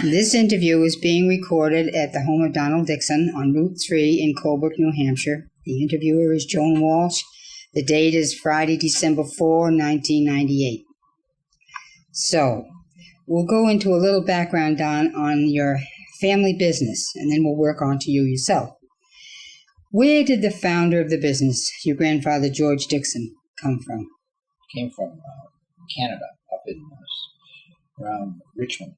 This interview is being recorded at the home of Donald Dickson on Route 3 in Colebrook, New Hampshire. The interviewer is Joan Walsh. The date is Friday, December 4, 1998. So, we'll go into a little background, Don, on your family business, and then we'll work on to you yourself. Where did the founder of the business, your grandfather George Dickson, come from? Came from Canada, up in around Richmond.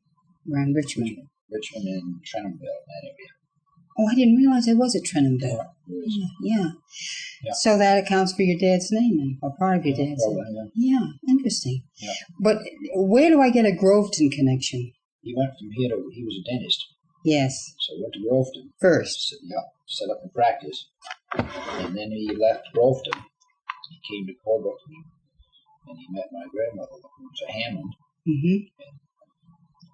Around Richmond. Richmond and Trentonville, that area. Oh, I didn't realize there was a Trentonville. Yeah. So that accounts for your dad's name, and or part of your dad's name. Yeah, interesting. Yeah. But where do I get a Groveton connection? He went from here to, he was a dentist. Yes. So he went to Groveton. First. Set up in practice. And then he left Groveton. He came to Colebrook and he met my grandmother, who was a Hammond. Mm-hmm.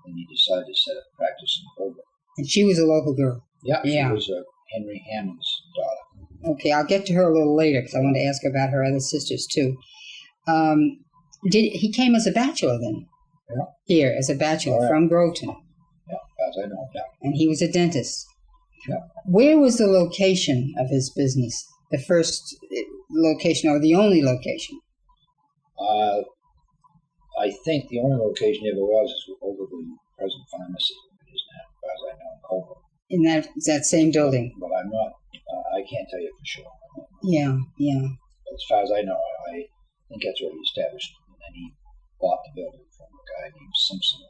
And he decided to set up practice in Colebrook. And she was a local girl. Yeah. She was Henry Hammond's daughter. Okay, I'll get to her a little later because I want to ask about her other sisters too. He came as a bachelor then? Yeah. Here, as a bachelor from Groveton. Yeah, as I know. Yeah. And he was a dentist. Yeah. Where was the location of his business? The first location or the only location? I think the only location ever was over the present pharmacy, it is now, as I know, in Colebrook. In that same building? But I'm not, I can't tell you for sure. Yeah. As far as I know, I think that's what he established. And then he bought the building from a guy named Simpson,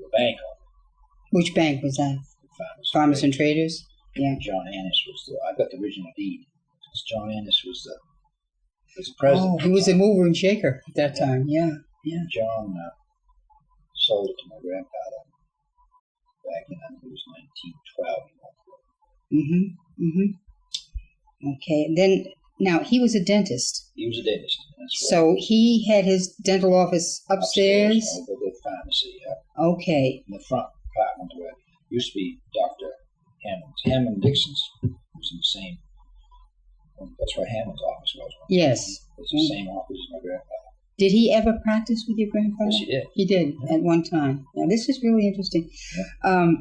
the bank owner. Which bank was that? Farmers and Traders? Yeah. John Annis was I got the original deed. John Annis was the president. Oh, he was a mover and shaker at that time. Yeah. John sold it to my grandfather back in, I think it was 1912. Okay. Then, now, he was a dentist. He was a dentist. That's so right. he had his dental office upstairs? Over the pharmacy, yeah. Okay. In the front apartment where it used to be Dr. Hammond Dickson's was in the same. That's where Hammond's office was. Yes. It's the same office as my grandfather. Did he ever practice with your grandfather? Yes, he did. He did, at one time. Now, this is really interesting. Yeah.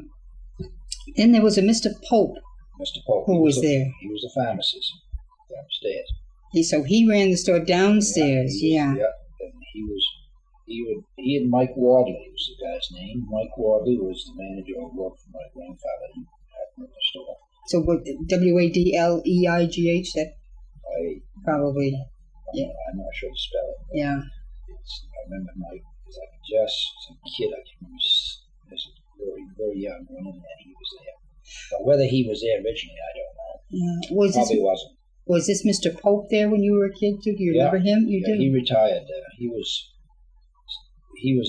Then there was a Mr. Pope. Mr. Pope. Who was there? He was a pharmacist downstairs. So he ran the store downstairs, Yeah. And he and Mike Wadley was the guy's name. Mike Wadley was the manager who worked for my grandfather. He had the store. So what, Wadleigh, that probably... Yeah. I'm not sure to spell it. Yeah. I remember Mike, because I could just, as a kid, I can remember as a very, very young one, and he was there. But whether he was there originally, I don't know. Yeah. Probably wasn't. Was this Mr. Pope there when you were a kid, too? Do you remember him? You do? He retired. He was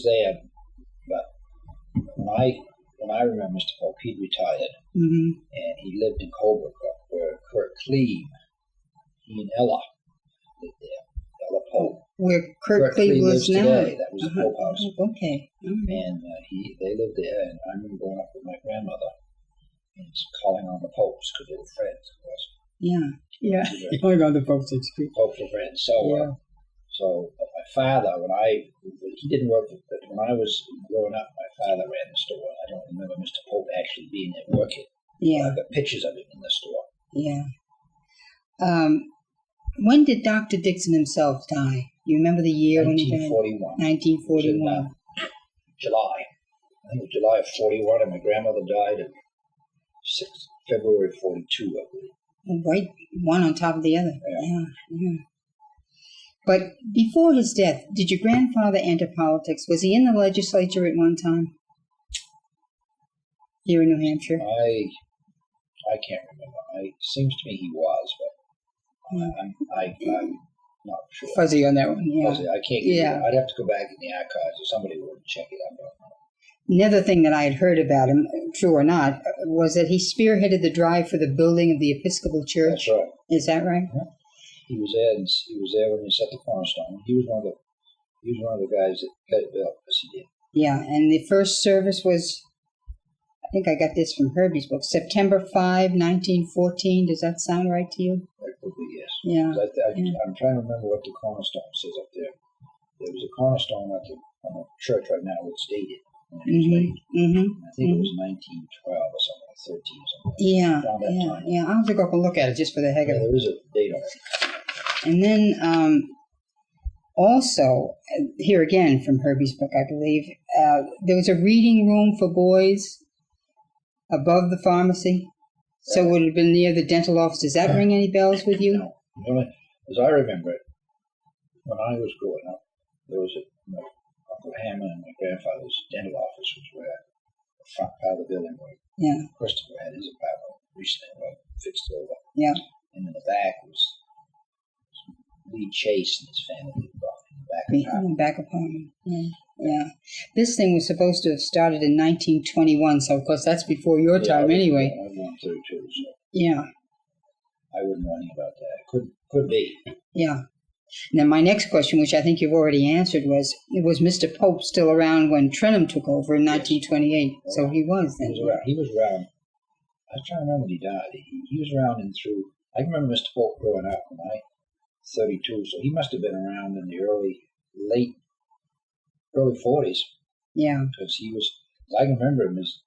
there, but when I remember Mr. Pope, he'd retired, and he lived in Colebrook, where Kurt Cleve, he and Ella lived there. Ella Pope. Where Kurt Cleve lives now? Today. That was the Pope house. Okay. And they lived there, and I remember going up with my grandmother and calling on the Popes because they were friends, of course. Yeah. Calling on the Popes, it's good. Popes were friends. So my father, he didn't work, but when I was growing up, my father ran the store. I don't remember Mr. Pope actually being there working. Yeah. I've got pictures of him in the store. Yeah. When did Dr. Dickson himself die? You remember the year when he died? 1941. July. I think it was July of 41, and my grandmother died in February 42, I believe. Right, one on top of the other. Yeah. But before his death, did your grandfather enter politics? Was he in the legislature at one time? Here in New Hampshire? I can't remember. It seems to me he was, but I'm not sure. Fuzzy on that one, yeah. Fuzzy, I can't get it. I'd have to go back in the archives if somebody would check it. I don't know. Another thing that I had heard about him, true or not, was that he spearheaded the drive for the building of the Episcopal Church. That's right. Is that right? Yeah. He was there when they set the cornerstone. He was one of the guys that got it built, as he did. Yeah, and the first service was, I think I got this from Herbie's book, September 5, 1914. Does that sound right to you? That could be, yes. Yeah. I'm trying to remember what the cornerstone says up there. There was a cornerstone on the church right now. It's dated. when he was late. I think it was 1912 or something, or 13 or something. Yeah, Around that time. yeah. I'll have to go up and look at it just for the heck of it. There is a date on it. And then also, here again from Herbie's book, I believe, there was a reading room for boys above the pharmacy. So would it have been near the dental office? Does that ring any bells with you? No. As I remember it, when I was growing up, there was my Uncle Hammond and my grandfather's dental office was where the front part of the building where Christopher had his apartment recently fixed over. Yeah. And in the back was Lee Chase and his family lived off in the back apartment. In the back apartment. Yeah. This thing was supposed to have started in 1921, so of course that's before your time anyway. I was born 32, so yeah. I wouldn't know anything about that. Could be. Yeah. Now my next question, which I think you've already answered, was Mr. Pope still around when Trenham took over in 1928? Yes. So he was then. He was around. I was trying to remember when he died. He was around and through. I can remember Mr. Pope growing up when I 32, so he must have been around in the early 40s. Yeah. Because he was, I can remember him as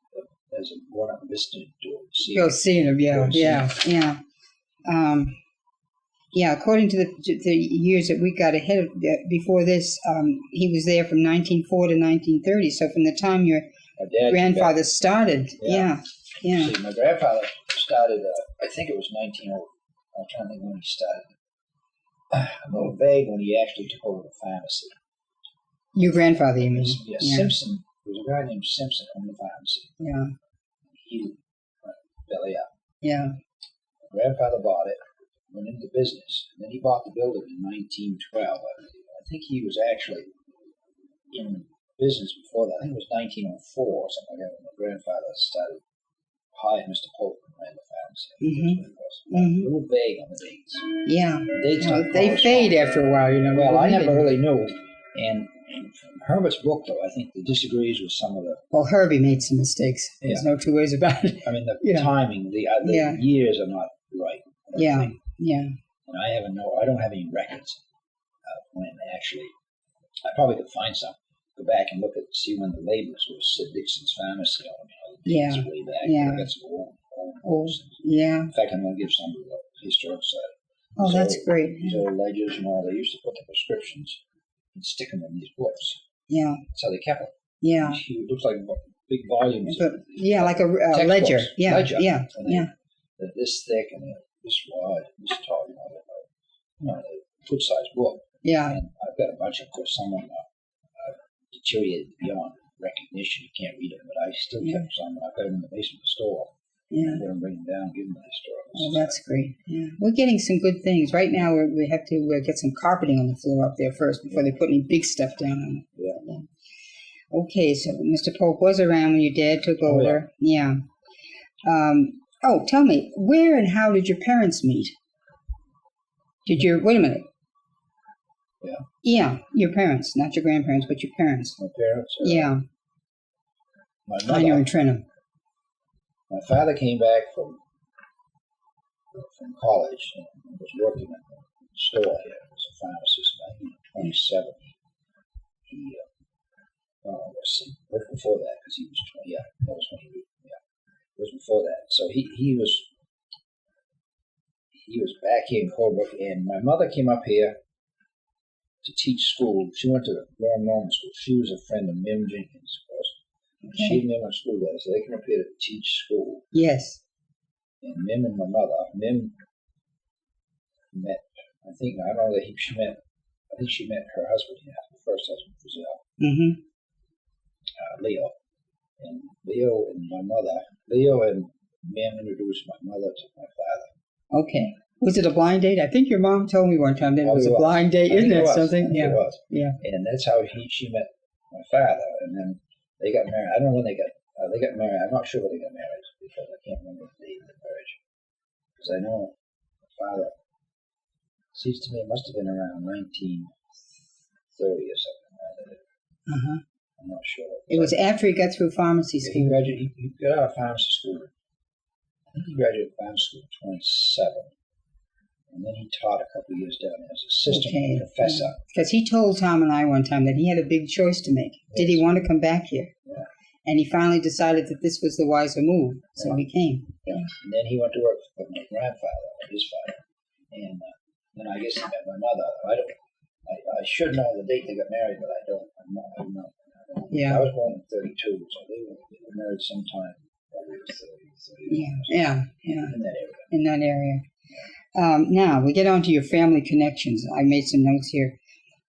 a grown-up visiting to seeing him, yeah. According to the years that we got ahead of before this, he was there from 1904 to 1930. So from the time your grandfather started, yeah. See, my grandfather started, I think it was I'm trying to think when he started. I'm a little vague when he actually took over the pharmacy. Your grandfather, you mean? Yeah, Simpson. There was a guy named Simpson owned the pharmacy. Yeah. He went belly up. Yeah. My grandfather bought it, went into business, and then he bought the building in 1912. I think he was actually in business before that. I think it was 1904 or something like that when my grandfather started hired Mr. Pope and ran the pharmacy. A little vague on the dates. Yeah. The dates they fade after a while, Well, I never really knew. And from Herbert's book, though, I think he disagrees with some of the... Well, Herbie made some mistakes. There's no two ways about it. I mean, the timing, the years are not right. Yeah. And I don't have any records of when actually... I probably could find some. Go back and see when the labels were Sid Dickson's Pharmacy on them. It's way back. Yeah. That's old. Yeah. In fact, I'm going to give some of the historical side. Oh, that's great. These old ledgers and all, they used to put the prescriptions and stick them in these books. Yeah. That's how they kept them. Yeah. It looks like big volumes. Like a ledger. Yeah. Ledger. Yeah. They're this thick and this wide, this tall, a good-sized book. Yeah. And I've got a bunch, of course, some of them are deteriorated beyond recognition. You can't read them, but I still kept some. I've got them in the basement of the store. Yeah. I'm going to bring them down and give them to the historical. Oh, that's great. Yeah. We're getting some good things. Right now, we have to get some carpeting on the floor up there first before they put any big stuff down on it. Yeah. Okay, so Mr. Pope was around when your dad took over. Yeah. Tell me, where and how did your parents meet? Wait a minute. Yeah. Yeah, your parents, not your grandparents, but your parents. My parents? Yeah. My mother. I know in Trenham. My father came back from college and was working in a store here as a pharmacist in 1927. Before that, because he was 20. Yeah, that was when he. Yeah, it was before that. So he was back here in Colebrook, and my mother came up here to teach school. She went to Royal Normal School. She was a friend of Mim Jenkins, of course. Okay. She and Mim went to school together, so they came up here to teach school. Yes. And Mim and my mother, Mim met, I think she met her husband here, her first husband, Brazil. Leo. And Leo and Mim introduced my mother to my father. Okay. Was it a blind date? I think your mom told me one time that it was a blind date. Isn't that something? Yeah. It was. Yeah. And that's how she met my father. And then they got married. I don't know when they got married. I'm not sure when they got married because I can't remember the date of the marriage. Because I know my father, seems to me it must have been around 1930 or something like that. I'm not sure. It was after he got through pharmacy school. He got out of pharmacy school. I think he graduated pharmacy school in 27. And then he taught a couple of years down there as assistant professor. Because he told Tom and I one time that he had a big choice to make. Yes. Did he want to come back here? Yeah. And he finally decided that this was the wiser move, so he came. Yeah. And then he went to work for my grandfather, his father. And then I guess he met my mother. I should know the date they got married, but I don't. I don't know. Yeah. I was born in 32, so they were married sometime. Yeah. In that area. Now, we get on to your family connections. I made some notes here.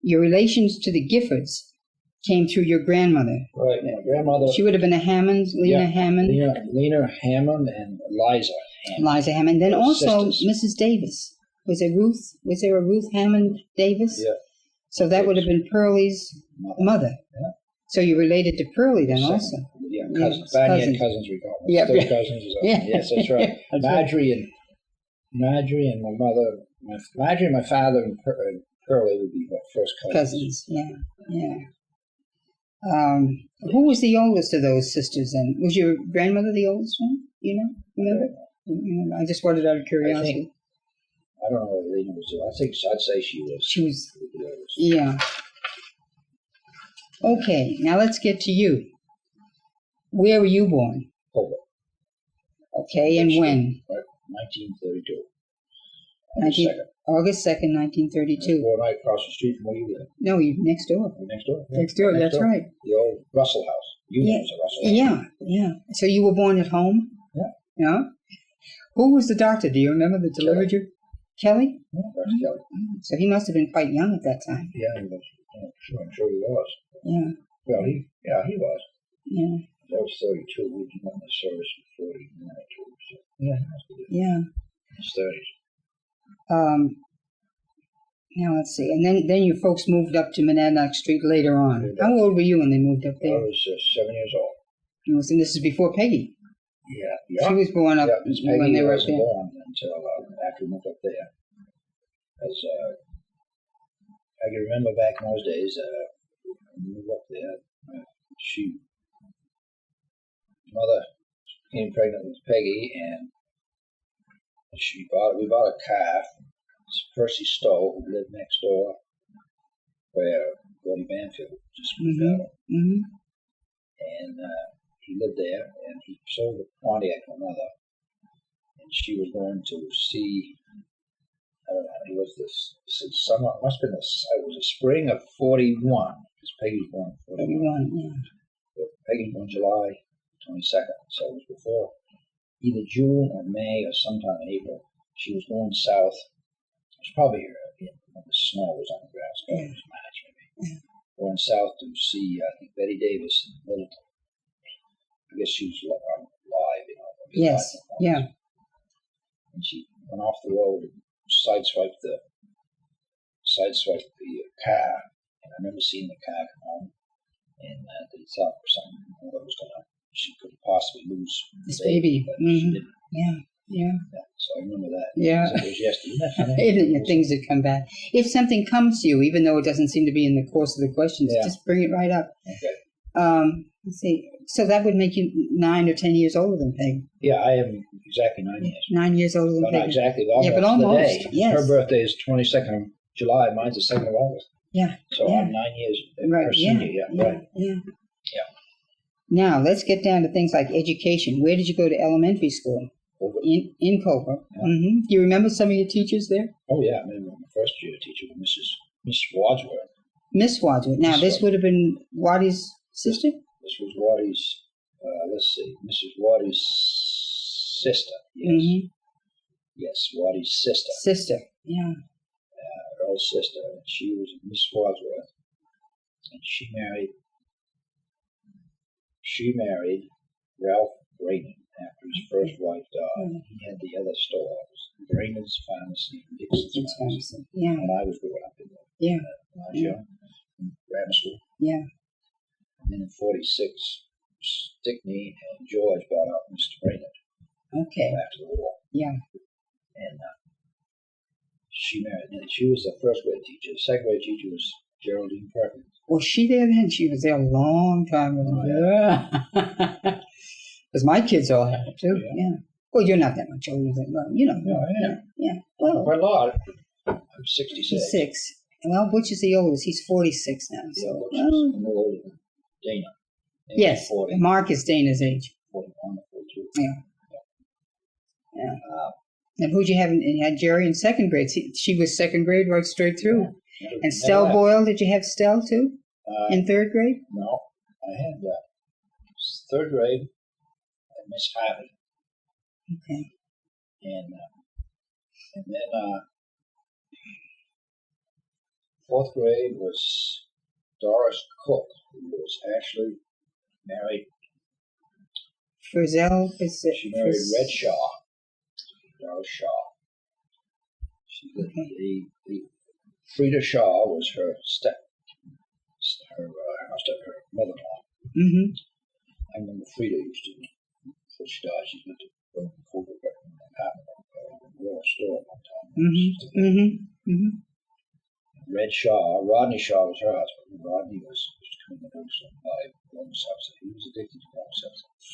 Your relations to the Giffords came through your grandmother. Right, my grandmother. She would have been a Hammond, Lena Hammond. Lena Hammond and Liza Hammond. Liza Hammond. Then also sisters. Mrs. Davis. Was there a Ruth Hammond Davis? Yeah. So that would have been Pearlie's mother. Yeah. So you related to Pearlie then also. Yeah, cousins. Fanny and cousins regardless. Yeah. Third cousins. Yes, that's right. That's Marjorie and my mother, Marjorie and my father and Pearlie would be my first cousins. Yeah. Who was the oldest of those sisters then? Was your grandmother the oldest one? Remember? I just wondered out of curiosity. I don't know what Lena was. I'd say she was. She was. The oldest. Yeah. Okay, now let's get to you. Where were you born? Hobart. Okay, and when? 1932. August 2nd, 1932. Born right across the street from where you live. No, you next door. Next door. Next door, that's right. The old Russell house. It was a Russell house. Yeah. So you were born at home? Yeah. Who was the doctor? Do you remember that delivered you? Kelly? Yeah, Dr. Kelly. So he must have been quite young at that time. Yeah, he was. I'm sure he was. Yeah. Well, he was. Yeah. That was 32. We went in the service in 49. So, yeah, he must have been. Yeah. In his 30s. Now let's see. And then you folks moved up to Monadnock Street later on. How old were you when they moved up there? I was 7 years old. And this is before Peggy. Yeah. She was born up when they were up wasn't there. born until after we moved up there. As I can remember back in those days, when we moved up there, mother became pregnant with Peggy, and we bought a car from Percy Stowe, who lived next door, where Gordy Banfield just moved out. Mm-hmm. And he lived there, and he sold the Pontiac to my mother, and she was going to see. I don't know. It was this summer. It must have been it was the spring of '41, because Peggy was born in '41. Peggy was born July 22nd, so it was before either June or May or sometime in April. She was going south. It was probably when the snow was on the grass. It was March maybe. Going south to see I think Betty Davis in Middleton. I guess she was live, Yes. Yeah. And she went off the road and sideswiped the car. And I remember seeing the car come home, and they thought she could possibly lose this baby. But she didn't. Yeah. So I remember that. Yeah. It was yesterday. Things that come back. If something comes to you, even though it doesn't seem to be in the course of the questions, just bring it right up. Okay. Let's see. So that would make you 9 or 10 years older than Peg. Yeah, I am exactly 9 years. 9 years older than Peg. Not exactly, but almost. Yeah, but almost. The day. Yes. Her birthday is 22nd of July. Mine's the 2nd of August. Yeah. So I'm 9 years. Right. Her senior. Right. Yeah. Now let's get down to things like education. Where did you go to elementary school? Colbert. In Colbert. Yeah. Mm-hmm. Do you remember some of your teachers there? Oh yeah, I remember my first year teacher was Miss Wadsworth. Miss Wadsworth. Now this would have been Waddy's sister. This was Waddy's. Let's see, Mrs. Waddy's sister. Yes. Mm-hmm. Yes, Waddy's sister. Sister. Yeah. Her old sister. And she was Miss Wadsworth, and she married Ralph Raymond after his first wife died. He had the other store. It was Raymond's Pharmacy and Dickson's Pharmacy. Yeah. And I was growing up in there. Yeah. When I was young, in grammar school. Yeah. And then in '46, Stickney and George bought out Mr. Raymond. Okay. After the war. Yeah. And she married. And she was the first grade teacher. The second grade teacher was Geraldine Perkins. Was she there then? She was there a long time ago. Yeah. Because my kids all had it too. Yeah. Well, you're not that much older than No, I am. Yeah. Well, quite a lot. I'm 66. 6. Well, which is the oldest? He's 46 now. So. I'm older than Dana. Yes, 40, Mark is Dana's age. 41 or 42. Yeah. And who'd you have? You had Jerry in second grade. She was second grade right straight through. Yeah, and Stell Boyle, did you have Stell too? In third grade? No, I had third grade at Miss Harvey. Okay. And then fourth grade was Doris Cook, who was actually married. Frizzell is it? She married Red Shaw. Doris Shaw. The Frida Shaw was her mother-in-law. Mm-hmm. I remember Frida used to, before she died, she lived in Coburg in an apartment, a little store one time. Mm-hmm. Mm-hmm. Mm-hmm. Red Shaw, Rodney Shaw was her husband. Rodney was coming to by going substance. He was addicted to going substance.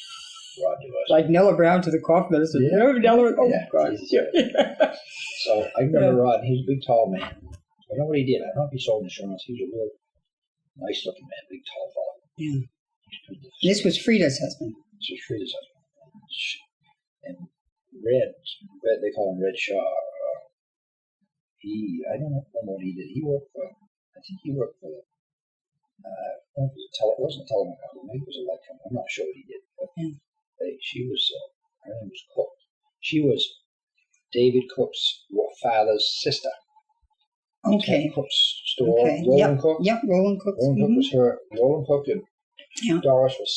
Rodney was. Like Nella Brown to the cough medicine. Yeah. Nella, oh, yeah. God. Yeah. So I remember Rodney, he was a big, tall man. I don't know what he did. I don't know if he sold insurance. He was a real nice looking man, big, tall fellow. Yeah. This was Frida's husband. This was Frida's husband. And Red, they call him Red Shaw. I don't know what he did. He worked for, I think he worked for, it wasn't a telephone company, maybe it was a light company. I'm not sure what he did. But she was, her name was Cook. She was David Cook's father's sister. Okay. Cook's store. Okay. Roland Cook. Yep, Roland Cook. Roland Cook was her. Roland Cook and Doris was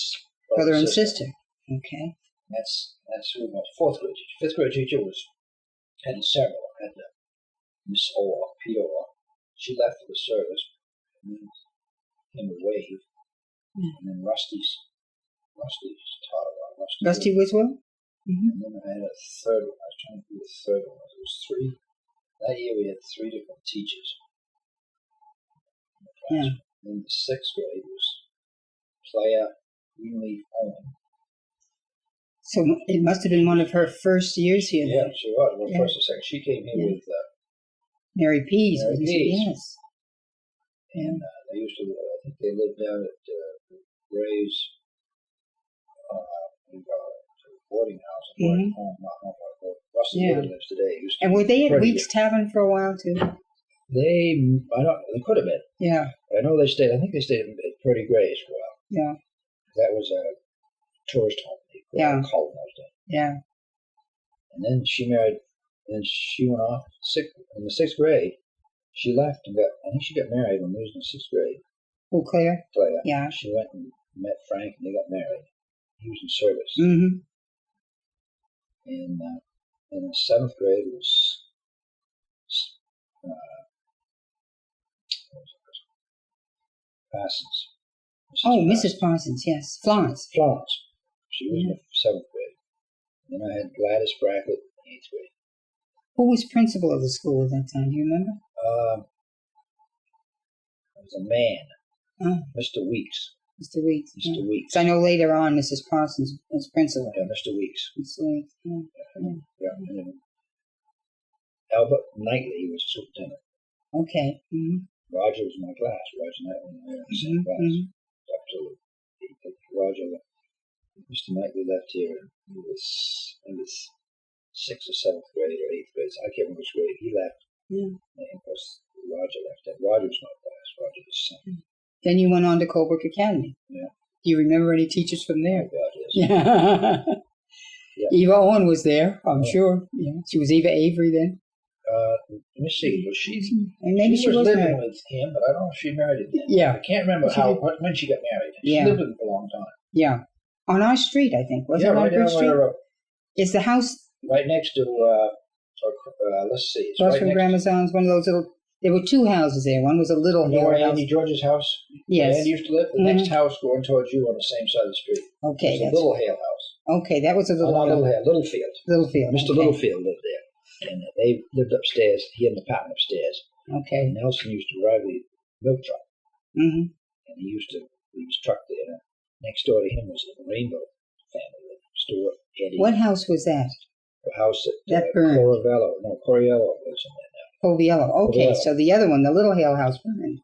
brother and sister. Okay. That's who was fourth grade teacher. Fifth grade teacher had several. Had Miss Orr, P. Orr. She left for the service. And then came to Wave. And then Rusty's taught her. Rusty Wiswell? Mm-hmm. And then I had a third one. I was trying to do the third one. It was three. That year we had three different teachers. Yeah. Then the sixth grade was Claire Greenleaf Owen. So it must have been one of her first years here. Yeah, she was. Well, first or second. She came here with Mary Pease. Mary Pease. Yes. And they used to, I think they lived down at Ray's boarding house. Mm-hmm. Rusty lives today. And were they at Weeks Tavern for a while too? They could have been. Yeah. I know they stayed. I think they stayed at Pretty Gray's for a while. Yeah. That was a tourist home. Yeah. Called those days. Yeah. And then she married. And she went off in the sixth grade. She left and I think she got married when we was in the sixth grade. Oh, Claire. Claire. Yeah. She went and met Frank and they got married. He was in service. Mm-hmm. And in the seventh grade was Parsons. Mrs. Parsons, yes. Florence. She was in the seventh grade. Then I had Gladys Brackett in the eighth grade. Who was principal of the school at that time? Do you remember? It was a man, Mr. Weeks. Mr. Weeks. Mr. Weeks. So I know later on Mrs. Parsons was principal. Yeah, Mr. Weeks. Mr. Weeks. Yeah. And then Albert Knightley was superintendent. Okay. Mm-hmm. Roger was in my class. Roger Knightley and I were in the same class. Roger, Mr. Knightley left here in the sixth or seventh grade or eighth grade. I can't remember which grade he left. Yeah. And of course, Roger left. Roger was my class. Roger was son. Then you went on to Coburg Academy. Yeah. Do you remember any teachers from there? Oh, God, yes. Yeah. Yeah. Eva Owen was there, I'm sure. Yeah. She was Eva Avery then. Let me see. Was she? And maybe she was living married with him, but I don't know if she married again. Yeah. I can't remember when she got married. She lived with him for a long time. Yeah. On our street, I think. Was it on right Bridge Street? down Is the house right next to? Let's see. It's across right from next Grandma's house? One of those little. There were two houses there. One was a little You know house. Andy George's house? Yes. Andy used to live. The next house going towards you on the same side of the street. Okay. It was a Little Hale house. Okay, that was a little. Littlefield. Littlefield. Mr. Okay. Littlefield lived there, and they lived upstairs. He had an apartment upstairs. Okay. And Nelson used to drive the milk truck, Mm-hmm. and he used to leave his truck there. And next door to him was the Rainbow family store. Eddie. What house was that? The house that burned. Coriello lives in there now. Coviello. Okay, Coviello. so the other one, the Little Hale house burned.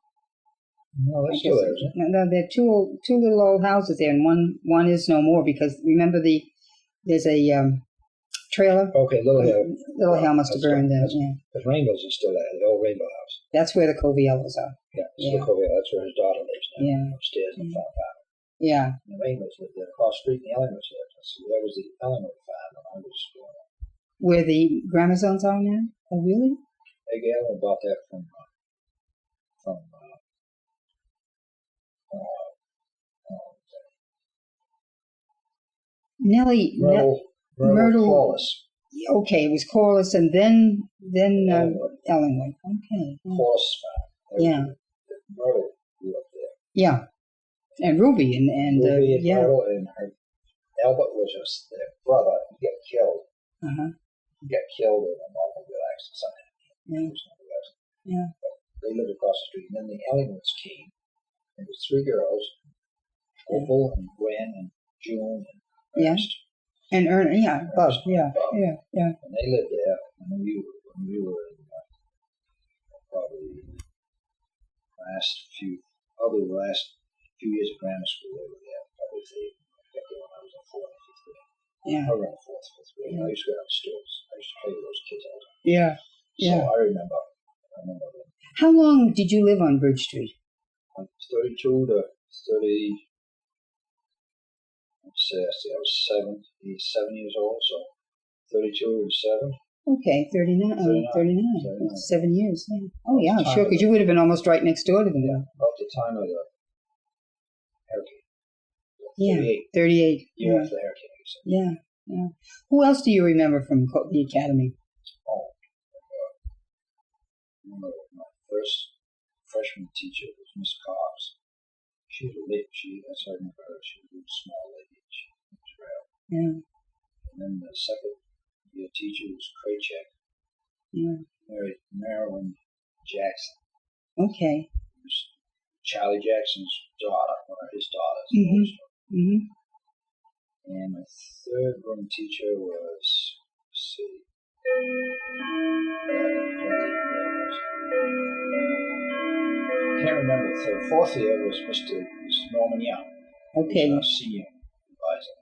No, that's still there, isn't it? No, there are two little old houses there, and one is no more because remember there's a trailer. Okay, Little Hill. Little Hill must have burned then. Yeah, But Rainbow's is still there, the old Rainbow house. that's where the Coviellos are. Yeah, that's where his daughter lives now. Yeah. Upstairs in the farm house. Yeah. The Rainbows lived there across the street, and the Ellingwoods lived there. So that was the Ellingwood farm when I was growing up. Where the Gramazones are now? Oh, really? Egg Ellingwood bought that from Nellie. Myrtle Corliss. Okay, it was Corliss and then Ellingwood. Okay. Corliss farm. Yeah. Myrtle grew up there. Yeah. And Ruby and Ruby and yeah. Myrtle and her Albert was just their brother. He got killed. He got killed in an automobile accident. Yeah. Yeah. But they lived across the street. And then the Ellingwoods came. There was 3 girls, Opal and Gwen and June and Ernest. And Bub. Yeah. Bob. Yeah. And they lived there when we were in probably the last few years of grammar school. They were there. Probably I got there when I was in 4th and 5th grade. Yeah. Around 4th, 5th grade. I used to go down the stores. I used to play with those kids all the time. Yeah. Yeah. So I remember them. How long did you live on Bridge Street? 32 to 30. I was 7 years old, so 32 to 7. Okay, 39. 39. 7 years. Yeah. Oh, yeah, sure, because you would have been almost right next door to them. Yeah, about the time of the hurricane. Yeah, 38. Year after the hurricane. So. Yeah. Who else do you remember from the academy? Oh, my first freshman teacher was Miss Cobbs. She was a lady. That's how I remember her. She was a small lady. She was real. Yeah. And then the second year teacher was Kraychek. Yeah. Married Marilyn Jackson. Okay. It was Charlie Jackson's daughter, one of his daughters. And my third room teacher was, let's see. I can't remember. So 4th year was Mr. Norman Young. Okay. He was our senior advisor.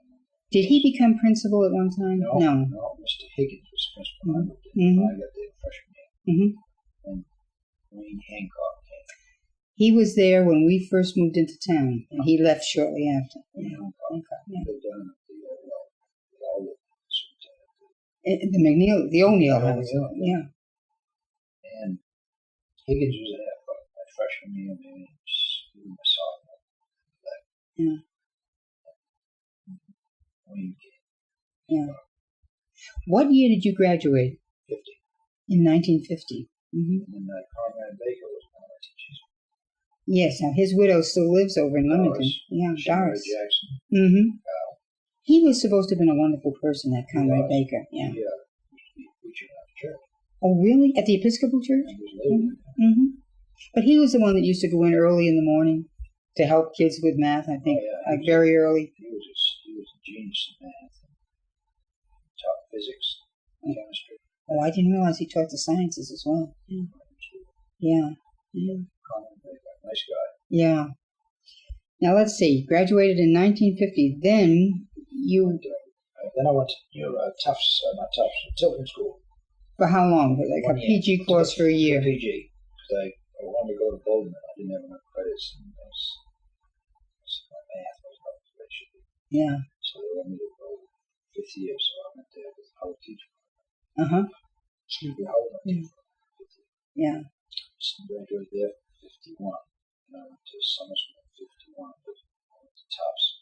Did he become principal at one time? No. Mr. Higgins was principal. I got there freshman year. And Wayne Hancock came. He was there when we first moved into town, and he left shortly after. Wayne Hancock. Yeah. Lived down at The O'Neill house. Yeah. And Higgins was there for my freshman year, maybe even my sophomore. Yeah. Wayne came. Yeah. What year did you graduate? 50. In 1950. And then Conrad Baker was one of my teachers. Yes, now his widow still lives over in Leamington. Yeah, Doris Jackson. He was supposed to have been a wonderful person, that Conrad Baker. Yeah. Yeah. Preaching at the church. Oh, really? At the Episcopal Church? But he was the one that used to go in early in the morning to help kids with math, I think, like very early. He was a genius in math. Taught physics, chemistry. Oh, I didn't realize he taught the sciences as well. Yeah. Conrad Baker, nice guy. Yeah. Now let's see. Graduated in 1950. Then I went to Tufts, Tilton School. For how long? Like a PG course for a year? PG. Because I wanted to go to Bowdoin. I didn't have enough credits. And my math wasn't up to what it should be. Yeah. So they wanted me to go 5th year, so I went there with Howard teacher. Yeah. Graduated there 51. And I went to summer school in 51. But I went to Tufts.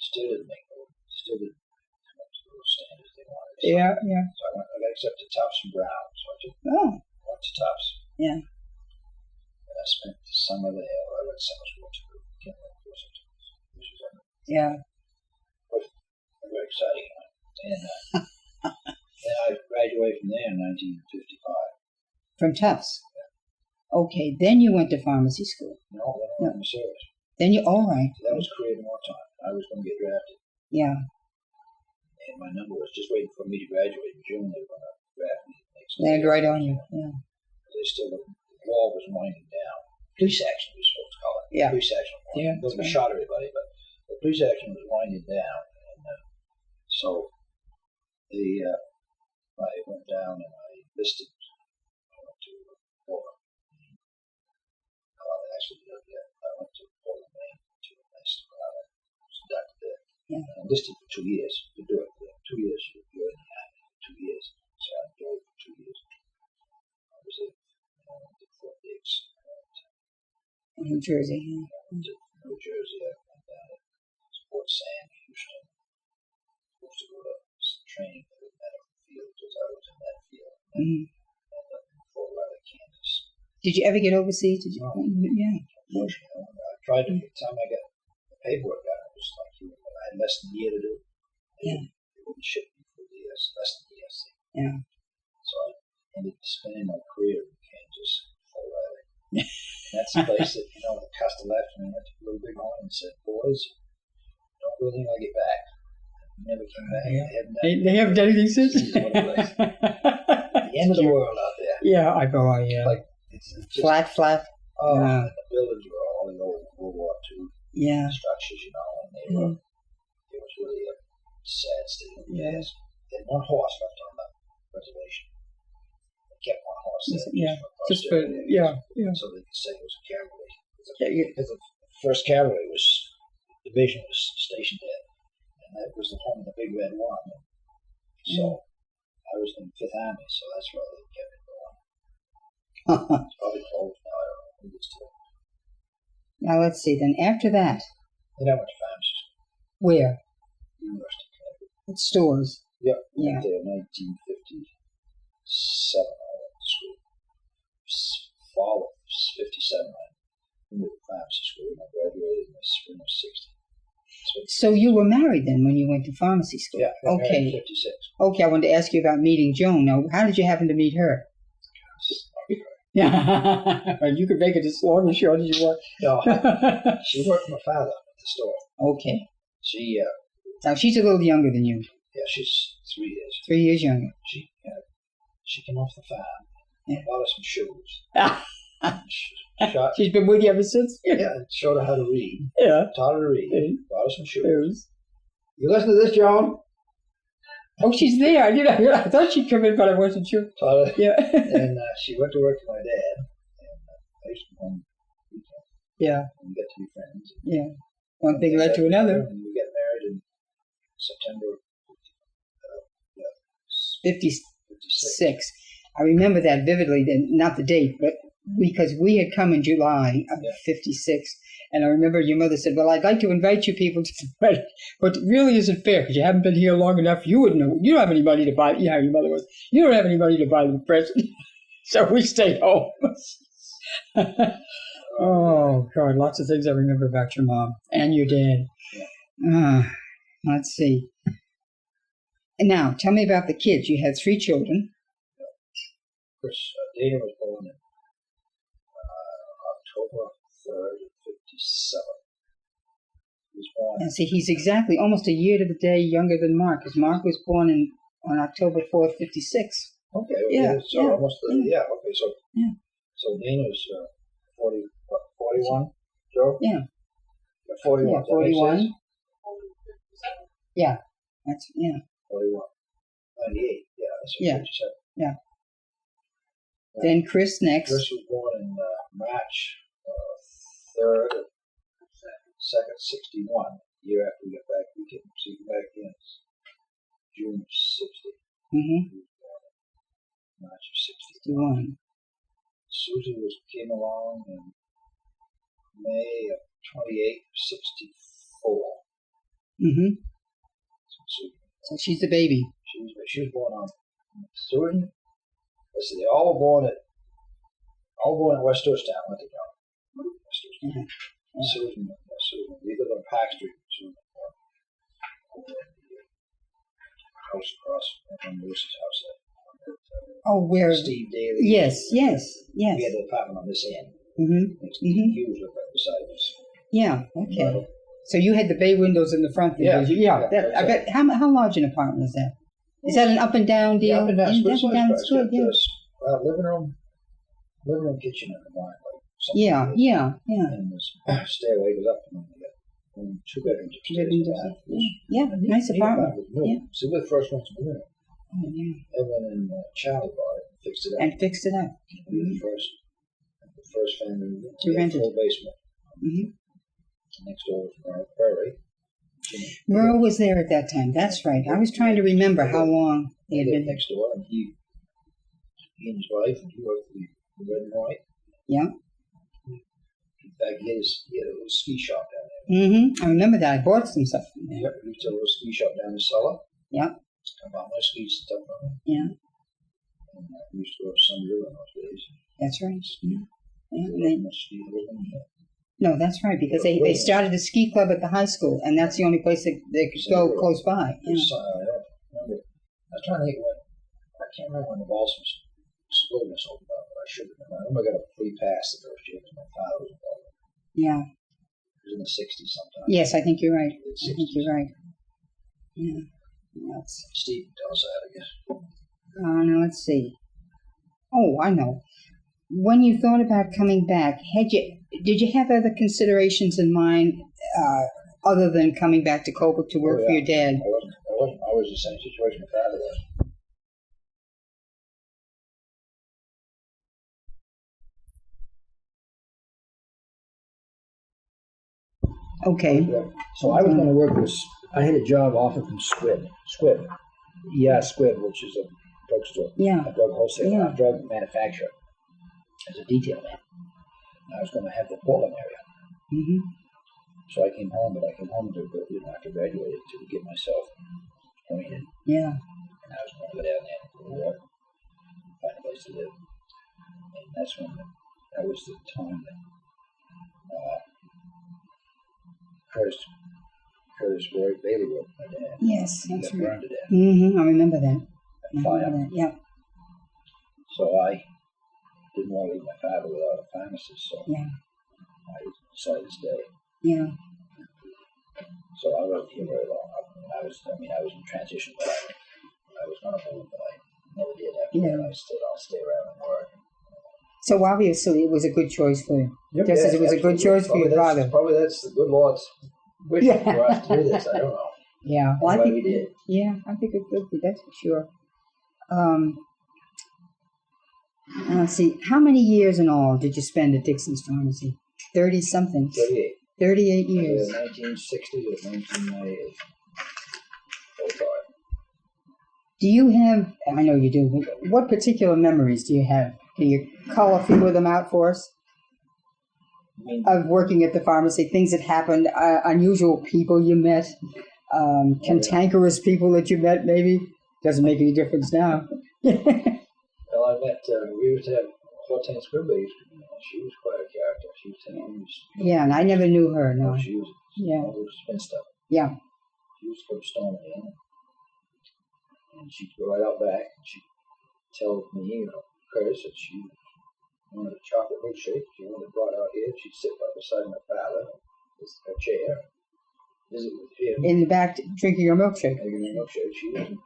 Still didn't come up to those standards they wanted. So I got accepted to Tufts and Brown. So I went to Tufts. Yeah. And I spent the summer there. I went to summer school too. Yeah. But very exciting. And then I graduated from there in 1955. From Tufts? Yeah. Okay, then you went to pharmacy school. No, then I went in the service. Then all right. So that was creating more time. I was going to get drafted. Yeah. And my number was just waiting for me to graduate in June. They were going to draft me. Land right on you. Yeah. The wall was winding down. police action, we were supposed to call it. Yeah. Police action. Yeah. Doesn't shot everybody, but the police action was winding down, and so I went down and I enlisted. I went to Portland. Actually, I went to Portland, Maine to enlist. I was inducted there. Yeah. I enlisted for 2 years to do it. 2 years, you're in the Army for 2 years. So I enjoyed it for 2 years. I was at Fort Dickson. New Jersey. I went to New Jersey. I went down to Fort Sam, Houston. I was supposed to go to training for the medical field because I was in that field. Mm-hmm. And in Fort Riley, Kansas. Did you ever get overseas? Did you? No. Yeah. Unfortunately, I tried to. By the time I got the paperwork out, it was like I had less than a year to do it. Yeah. They wouldn't ship me for the less than a year. Yeah. So I ended up spending my career in Kansas, Fort Riley. And that's the place that, the Costa left and went to Blue Big Horn and said, boys, don't really want to get back. Never came back. Yeah. They haven't done anything since? What a place. The end of the world out there. Yeah, I go, Like, it's just, flat. Oh, and the buildings were all in old World War II structures, and they were, it was really a sad state of affairs. They had one horse left on the reservation. They kept one horse there. So they could say it was a cavalry. Because the first cavalry division was stationed there, and that was the home of the Big Red One. So I was in the 5th Army, so that's why they kept it going. It's probably closed now. I don't know who it's still. Now let's see. Then after that, Then I went to pharmacy school. where? University of Connecticut. At Stores. Yep. Yeah. There, 1957. I went to school. Fall of 57. I went to pharmacy school, and I graduated in the spring of 60. So you were married then when you went to pharmacy school? Yeah. I got married Okay. in 56. Okay, I wanted to ask you about meeting Joan. Now, how did you happen to meet her? Yeah. You could make it as long or short as you want. No, she worked for my father at the store. Okay. She, Now, she's a little younger than you. yeah, she's 3 years. 3 years younger. She came off the farm and bought her some shoes. She's been with you ever since? Yeah, showed her how to read. Yeah. Taught her to read. Bought her some shoes. Shoes. You listen to this, Joan? Oh, she's there. I thought she'd come in, but I wasn't sure. Taught her. Yeah. And she went to work for my dad. And I used to come home weekends. Yeah. And we got to be friends. Yeah. One thing led to another. And we got married in September 56. I remember that vividly, not the date, but because we had come in July of 56. And I remember your mother said, well, I'd like to invite you people to the wedding, but it really isn't fair because you haven't been here long enough. You wouldn't know. You don't have any money to buy. Yeah, your mother was. You don't have any money to buy them a present. So we stayed home. Oh, God, lots of things I remember about your mom and your dad. Let's see. And now, tell me about the kids. You had 3 children. Of course, Dana was born in October 3rd, 57. He was born. And see, he's exactly almost a year to the day younger than Mark, because Mark was born on October 4th, 56. Okay. Yeah. So yeah. almost. Yeah. Okay. So. Yeah. So Dana's 41. Joe. Yeah. 41. Yeah, 41. Yeah. That's 41. 98. Yeah. That's 57. Yeah. Then Chris next. Chris was born in March 3rd, 2nd, 61. Year after we got back, we came back in June of 60. Mm-hmm. He was born in March of 61. Susie came along in May of 28, 64. Mm-hmm. So she's the baby. She was born on Susan. Let's see, they all were born at West Georgetown, went to John. West Georgetown. Susan. We lived on Park Street. Susan was born over in the house across from Lewis's house. Oh, where? Steve Daly. Yes. We had the apartment on this end. Mm-hmm. He was right beside us. Yeah. Okay. So you had the bay windows in the front there. Yeah. I bet. How large an apartment is that? Is that an up and down deal? Yeah, up and down. It's good. Yeah. Living room, kitchen, and one, like something. Yeah. And the stairway goes up, and we got 2 bedrooms upstairs. Yeah, nice apartment. Yeah. So we're the first ones to move in. Oh, yeah. Evan and Charlie bought it, fixed it up. And fixed it up. The first family To rent it. full basement. Next door was Merle Prairie. Merle was there at that time. That's right. I was trying to remember how long he had been there. Next door, and he and his wife, and he worked for the Red and White. Yeah. In fact, he had a little ski shop down there. I remember that. I bought some stuff from there. Yep, he used to have a little ski shop down in Sulla. Yeah. I bought my skis and stuff from him. Yeah. And we used to go to Sun River in those days. That's right. Yeah. No, that's right, because they started a ski club at the high school, and that's the only place they could go close by. Yeah. I was trying to think I can't remember when the Boston Wilderness opened up, but I should remember. I remember I got a free pass the first year because my father was involved. Yeah. It was in the 60s sometime. Yes, I think you're right. I think you're right. Yeah. Steve tells that, I guess. Now let's see. Oh, I know. When you thought about coming back, did you have other considerations in mind other than coming back to Colebrook to work for your dad? I was in the same situation my father was. Okay. So I was going to work with, I had a job offered from Squibb. Yeah, Squibb, which is a drugstore. Yeah. A drug wholesaler, a drug manufacturer, as a detail man. I was going to have the Portland area. So I came home, but I came home after graduating to get myself acquainted. Yeah. And I was going to go down there and work, find a place to live. And that was the time that Curtis Bailey wrote my dad. Yes, that's right. Burned to death. I remember that. Fire. Yeah. So I didn't want to leave my father without a pharmacist, so I decided to stay. Yeah. So I wasn't here very long. I was in transition, but I was going to move, but I never did. After that, I'll stay around and work. So obviously it was a good choice for you. Just as it was a good choice for your father. Probably that's the good Lord's wish for us to do this. I don't know. Yeah. Well, I think we did. Yeah, I think it could be. That's for sure. Let's see. How many years in all did you spend at Dickson's Pharmacy? 30-something. 38. 38 years. 1960 to 1998. Do you have, I know you do, but what particular memories do you have? Can you call a few of them out for us? Of working at the pharmacy, things that happened, unusual people you met, cantankerous people that you met, maybe? Doesn't make any difference now. Well, I met, we used to have Hortense Grimby. She was quite a character. She was yeah, and I never knew her, no. She was spin stuff. Yeah. She used to go to Stone in, and she'd go right out back, and she'd tell me, Curtis, that she wanted a chocolate milkshake. She wanted it brought out here. She'd sit right beside my father, with her chair, visit with him. In the back, drinking your milkshake. Drinking her milkshake. She wasn't,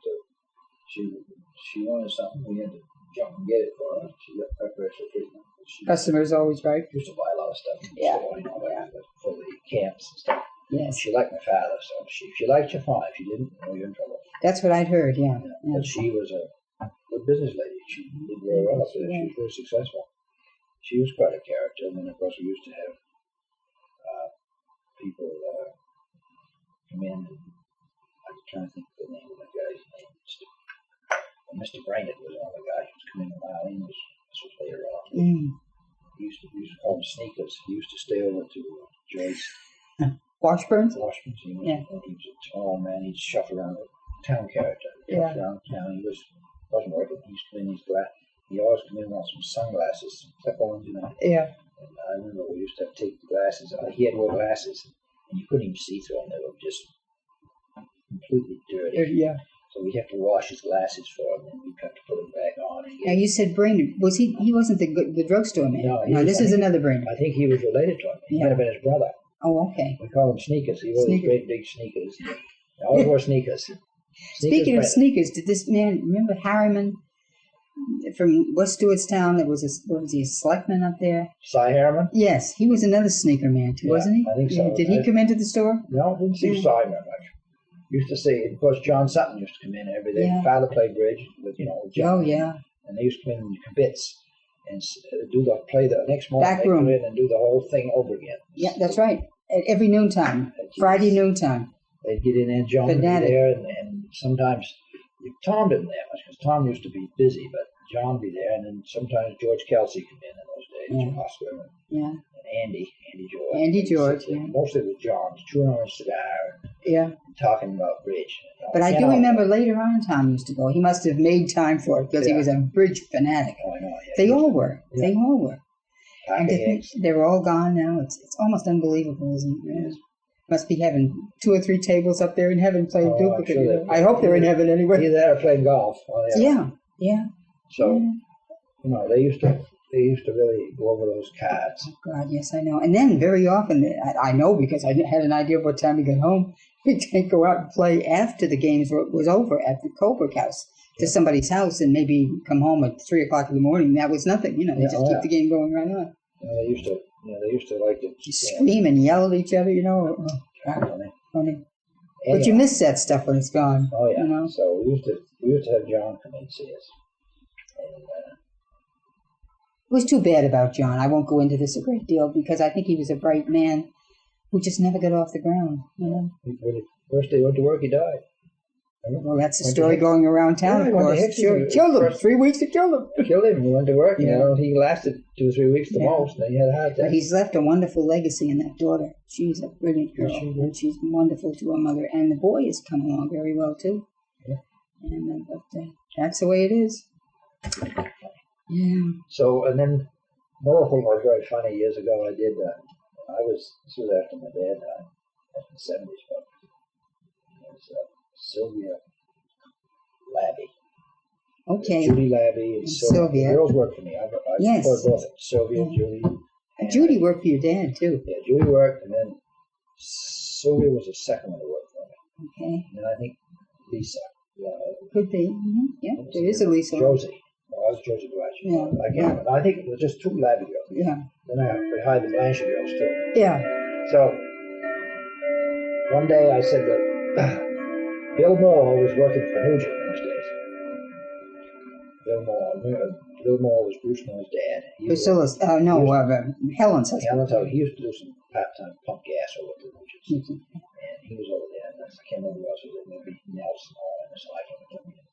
she wanted something, we had to jump and get it for her. She got preferential treatment. Customer's always right. She used to buy a lot of stuff. For the camps and stuff. Yes. She liked my father, so if she liked you, fine. If she didn't, you're in trouble. That's what I'd heard, yeah. But she was a good business lady. She did very well up there. She was very successful. She was quite a character. And then, of course, we used to have people come in. And I was trying to think of the name of that guy's name. Mr. Brainerd was one of the guys who was coming around. This was later on. We used to call him Sneakers. He used to stay over to Joyce. Washburn's? Washburn's. He was a tall man. He'd shuffle around the town character. Shuffle around town. He wasn't working. He used to put in his glass. He always come in with some sunglasses, some clip-ons, Yeah. And I remember we used to have to take the glasses out. He had more glasses, and you couldn't even see through them. They were just completely dirty. Yeah. So we'd have to wash his glasses for him, and we'd have to put them back on. Now, you said Brainerd. Was he wasn't the drugstore man? No, this is another Brainerd. I think he was related to him. He might have been his brother. Oh, okay. We call him Sneakers. He wore these great big sneakers. He always wore sneakers. Speaking of sneakers, did this man, remember Harriman? from West Stewartstown that was was he a selectman up there? Cy Harriman? Yes, he was another sneaker man too, wasn't he? I think so. Did he come into the store? No, didn't see Cy very much. Used to see, of course, John Sutton used to come in every day. Yeah. Father played bridge with, with John. Oh, yeah. And they used to come in kibitz and play the next morning. Back they room. come in and do the whole thing over again. Yeah, that's right. At every noontime, Friday noontime. They'd get in there, John would be there, and sometimes Tom didn't there much because Tom used to be busy, but John would be there, and then sometimes George Kelsey come in those days, Oscar, and Andy George. Andy George, yeah. Mostly with John, chewing on a cigar, and talking about bridge. But I do remember later on Tom used to go. He must have made time for it because he was a bridge fanatic. Oh, I know. Yeah, they all were. Yeah. They all were. And to think they're all gone now, it's almost unbelievable, isn't it? Yes. Must be having 2 or 3 tables up there in heaven playing duplicate. Sure I hope they're in heaven anyway. Either that or playing golf. Yeah. So, they used to really go over those cards. Oh, God, yes, I know. And then very often, I know because I had an idea of what time we got home, we'd go out and play after the games was over at the Colebrook house to somebody's house and maybe come home at 3 o'clock in the morning. That was nothing, they just keep the game going right on. They used to like to scream and yell at each other, funny. But you miss that stuff when it's gone. Oh yeah. So we used to have John come in and see us. And, it was too bad about John. I won't go into this a great deal because I think he was a bright man who just never got off the ground. First day he went to work, he died. Well, that's the story going around town, of course. Killed him. 3 weeks to kill him. Killed him. He went to work. He lasted 2 or 3 weeks the most. And then he had a heart attack. But he's left a wonderful legacy in that daughter. She's a brilliant girl. And she's wonderful to her mother. And the boy has come along very well, too. Yeah. And but that's the way it is. Yeah. So, and then another thing was very funny. Years ago, this was after my dad died, after the 70s, but it was Sylvia Labby. Okay. Judy Labby and Sylvia. The girls worked for me. I supported both Sylvia and Judy. And Judy worked for your dad, too. Yeah, Judy worked, and then Sylvia was the second one to work for me. Okay. And then I think Lisa. Could be. Mm-hmm. Yeah, there is a Lisa. Josie. Well, I was Josie Blanche. Yeah. I think it was just 2 Labby girls. Yeah. Then I hired the Blanche girls, too. Yeah. So, one day I said that Bill Moore was working for Nugent those days. Bill Moore was Bruce Moore's dad. Priscilla's, Helen's husband. He used to do some part-time pump gas over at the Nugents. Mm-hmm. And he was over there. And I can't remember who else was there. Maybe Nelson or so I can't remember.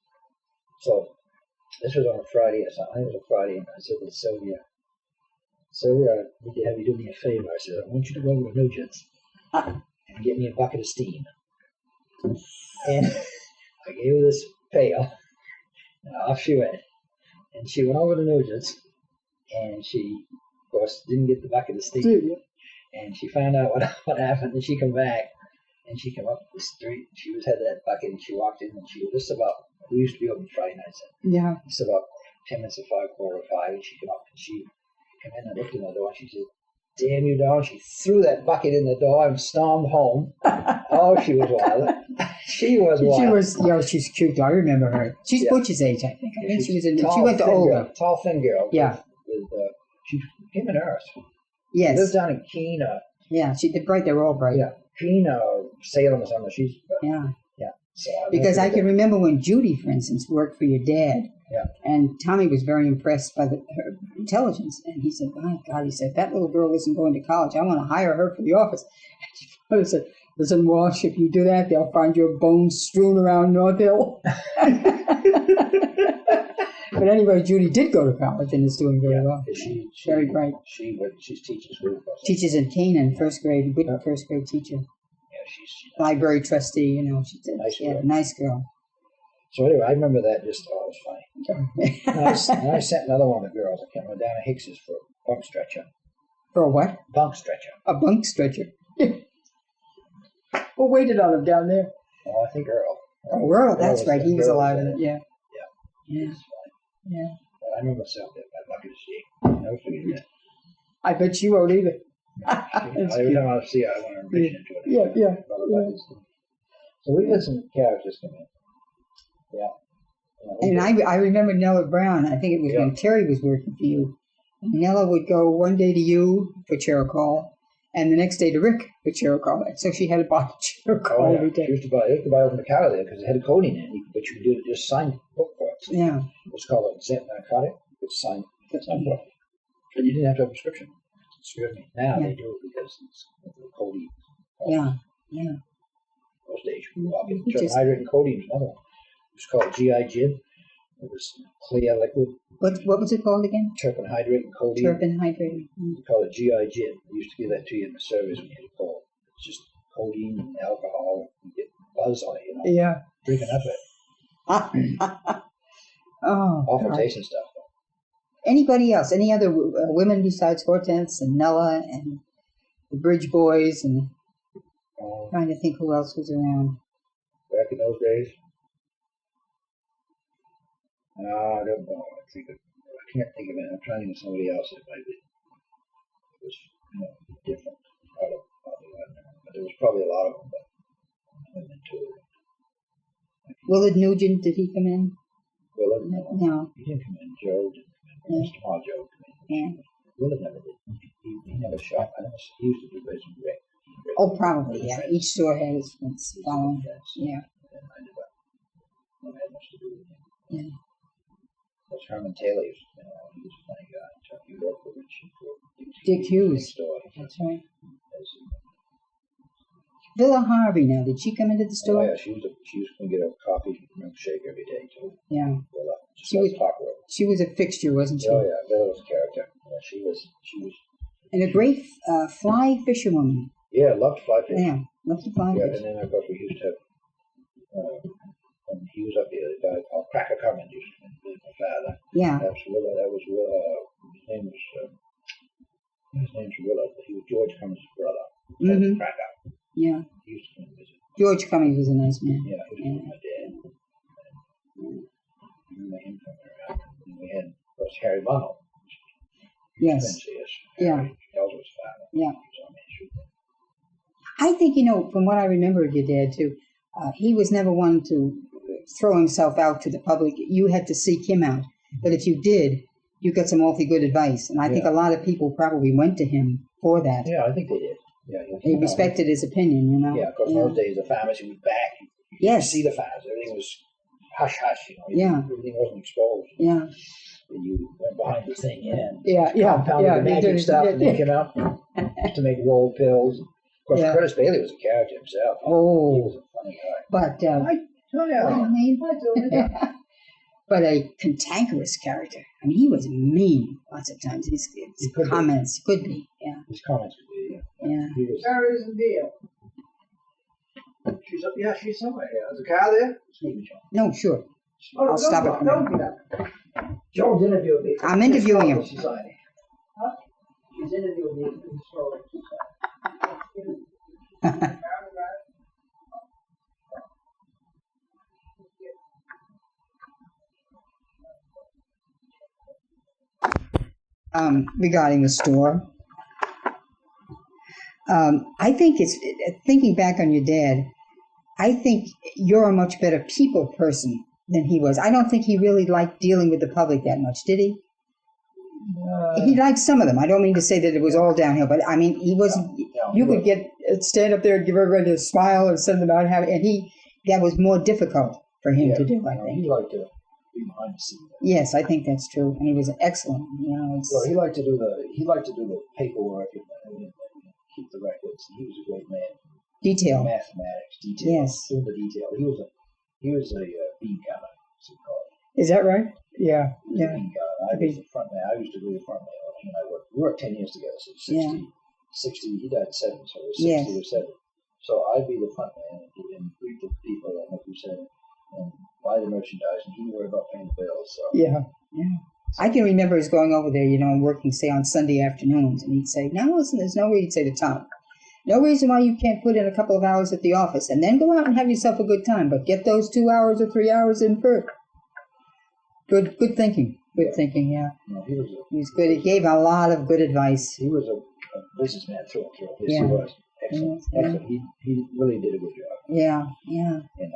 So, this was on a Friday or something. I think it was a Friday. And I said to Sylvia, I need to have you do me a favor. I said, I want you to go over to Nugent's and get me a bucket of steam. And I gave her this pail, and off she went. And she went over to Nugent's, and she, of course, didn't get the bucket of steam. And she found out what happened, and she come back, and she came up the street, and she had that bucket, and she walked in, and she was just about, we used to be open Friday nights. Yeah. Just about 10 minutes of 5, quarter of 5, and she came up, and she came in and looked in the door, and she said, "Damn you, Don." She threw that bucket in the door and stormed home. Oh, she was wild. She was wild. She's cute. I remember her. She's Butch's age, I think. I think she went to Olga. Tall, thin girl. Yeah. She came in Earth. Yes. She lives down in Keene. Yeah, they're bright. They're all bright. Yeah. Keene, Salem or something. She's. Yeah. Yeah. So because I can remember when Judy, for instance, worked for your dad. Yeah. And Tommy was very impressed by her intelligence. And he said, "My God," he said, "that little girl isn't going to college. I want to hire her for the office." And she said, "Listen, Walsh, if you do that, they'll find your bones strewn around North Hill." But anyway, Judy did go to college and is doing very well. She's very bright. She teaches. Teaches in Canaan, first grade, good first grade teacher. Yeah, she's library trustee. She's a nice girl. So anyway, I remember that it was funny. And I sent another one of the girls. I can't remember, down to Hicks's for a bunk stretcher. For a what? Bunk stretcher. A bunk stretcher. Who waited on him down there? Oh, I think Earl. Earl, that's right. He was alive. Yeah. Yeah. I remember myself that bucket of steam. I never forget that. I bet you won't either. Every time I see her, I want to reach into it. Yeah. So we had some characters come in. Yeah. And I remember Nella Brown. I think it was when Terry was working for you. Nella would go one day to you for Cherokol, and the next day to Rick for Cherokol. So she had to buy Cherokol every day. She used to buy over the counter there because it had codeine in it, but you could just sign book for it. Yeah. It's called a Zent narcotic. It's signed for it. And you didn't have to have a prescription. Excuse me. Now they do it because it's codeine. Yeah. Those days you could walk in. Hydrating codeine is another one. It was called GI Gin. It was clear liquid. What was it called again? Turpin-hydrating codeine. Turpin-hydrating. We call it GI Gin. They used to give that to you in the service when you had a cold. It's just codeine and alcohol. You get buzz on it, Yeah. Drinking up it. Awful tasting stuff. Anybody else? Any other women besides Hortense and Nella and the Bridge Boys? And trying to think who else was around. Back in those days? No, I don't know. I can't think of it. I'm trying to think of somebody else that might be. It was different. But there was probably a lot of them. But I went into it. Willard Nugent, did he come in? Willard? No. He didn't come in. Joe didn't come in. Mr. Ma Joe came in. Yeah. Willard never did. He never shot. He used to do business with Rick. Oh, probably, yeah. Each store had its following. Yeah. And I never had much to do with him. Yeah. That's Herman Taylor. He was a funny guy. He worked for Richie for Dick Hughes. That's right. Villa Harvey now, did she come into the store? Oh, yeah, she used to get a coffee milkshake every day, too. Yeah. Villa. She was a fixture, wasn't she? Oh, yeah, Villa was a character. Yeah, she was. And a great fly fisherwoman. Yeah, loved fly fishing. Yeah, loved to fly fish. And then, of course, we used to have, when he was up here, a guy called Cracker Cummins used to be my father. Yeah. That was Willa. His name's Willa, but he was George Cummins' brother. Mm-hmm. Cracker. Yeah. He used to come and visit. George Cummings was a nice man. Yeah, he was my dad. I remember him coming around. And we had, of course, Harry Bunnell. Yes. Yeah. Ellsworth's father. Yeah. He was on Main Street. I think, from what I remember of your dad, too, he was never one to throw himself out to the public. You had to seek him out. But if you did, you got some awfully good advice. And I think a lot of people probably went to him for that. Yeah, I think they did. Yeah, they respected his opinion, Yeah, of course, in those days, the pharmacy was back. You could see the pharmacy. Everything was hush-hush, Everything wasn't exposed. Yeah. And you went behind the thing and compounded the magic stuff, and they came out to make roll pills. Of course, Curtis Bailey was a character himself. Oh. He was a funny guy. But, but a cantankerous character. I mean, he was mean lots of times. His comments could be, His comments could be, yeah. There is a deal. She's somewhere here. Is the car there? Excuse me, John. No, sure. I'll stop it. Don't get up. John's interviewing me. I'm interviewing him. Society. Huh? He's interviewing me in the store. Regarding the store. I think thinking back on your dad, I think you're a much better people person than he was. I don't think he really liked dealing with the public that much, did he? He liked some of them. I don't mean to say that it was all downhill, but I mean, he wasn't, you could stand up there and give everybody a smile and send them out happy, and that was more difficult for him to do, I think. He liked to be behind the scenes. Yes, I think that's true, and he was excellent. Well, he liked to do the paperwork and keep the records. He was a great man. Detail. Mathematics, detail. Yes. Doing the detail. He was a bean counter, as we call it. Is that right? Yeah. He was a bean counter. I was the front man. I used to be the front man. He and I we worked 10 years together, so 60, he died 7, so it was 60 or 7. So I'd be the front man and greet the people, and like you said, and buy the merchandise, and he'd worry about paying the bills. So. Yeah. I can remember us going over there, and working, say, on Sunday afternoons, and he'd say, "Now listen, there's no way," he'd say to Tom, "no reason why you can't put in a couple of hours at the office, and then go out and have yourself a good time, but get those 2 hours or 3 hours in first." Good thinking. Good thinking, yeah. No, he was good. He gave a lot of good advice. He was a businessman through and through. Yes, Yeah. he was. Excellent. Yeah. Excellent. He really did a good job. Yeah, yeah. And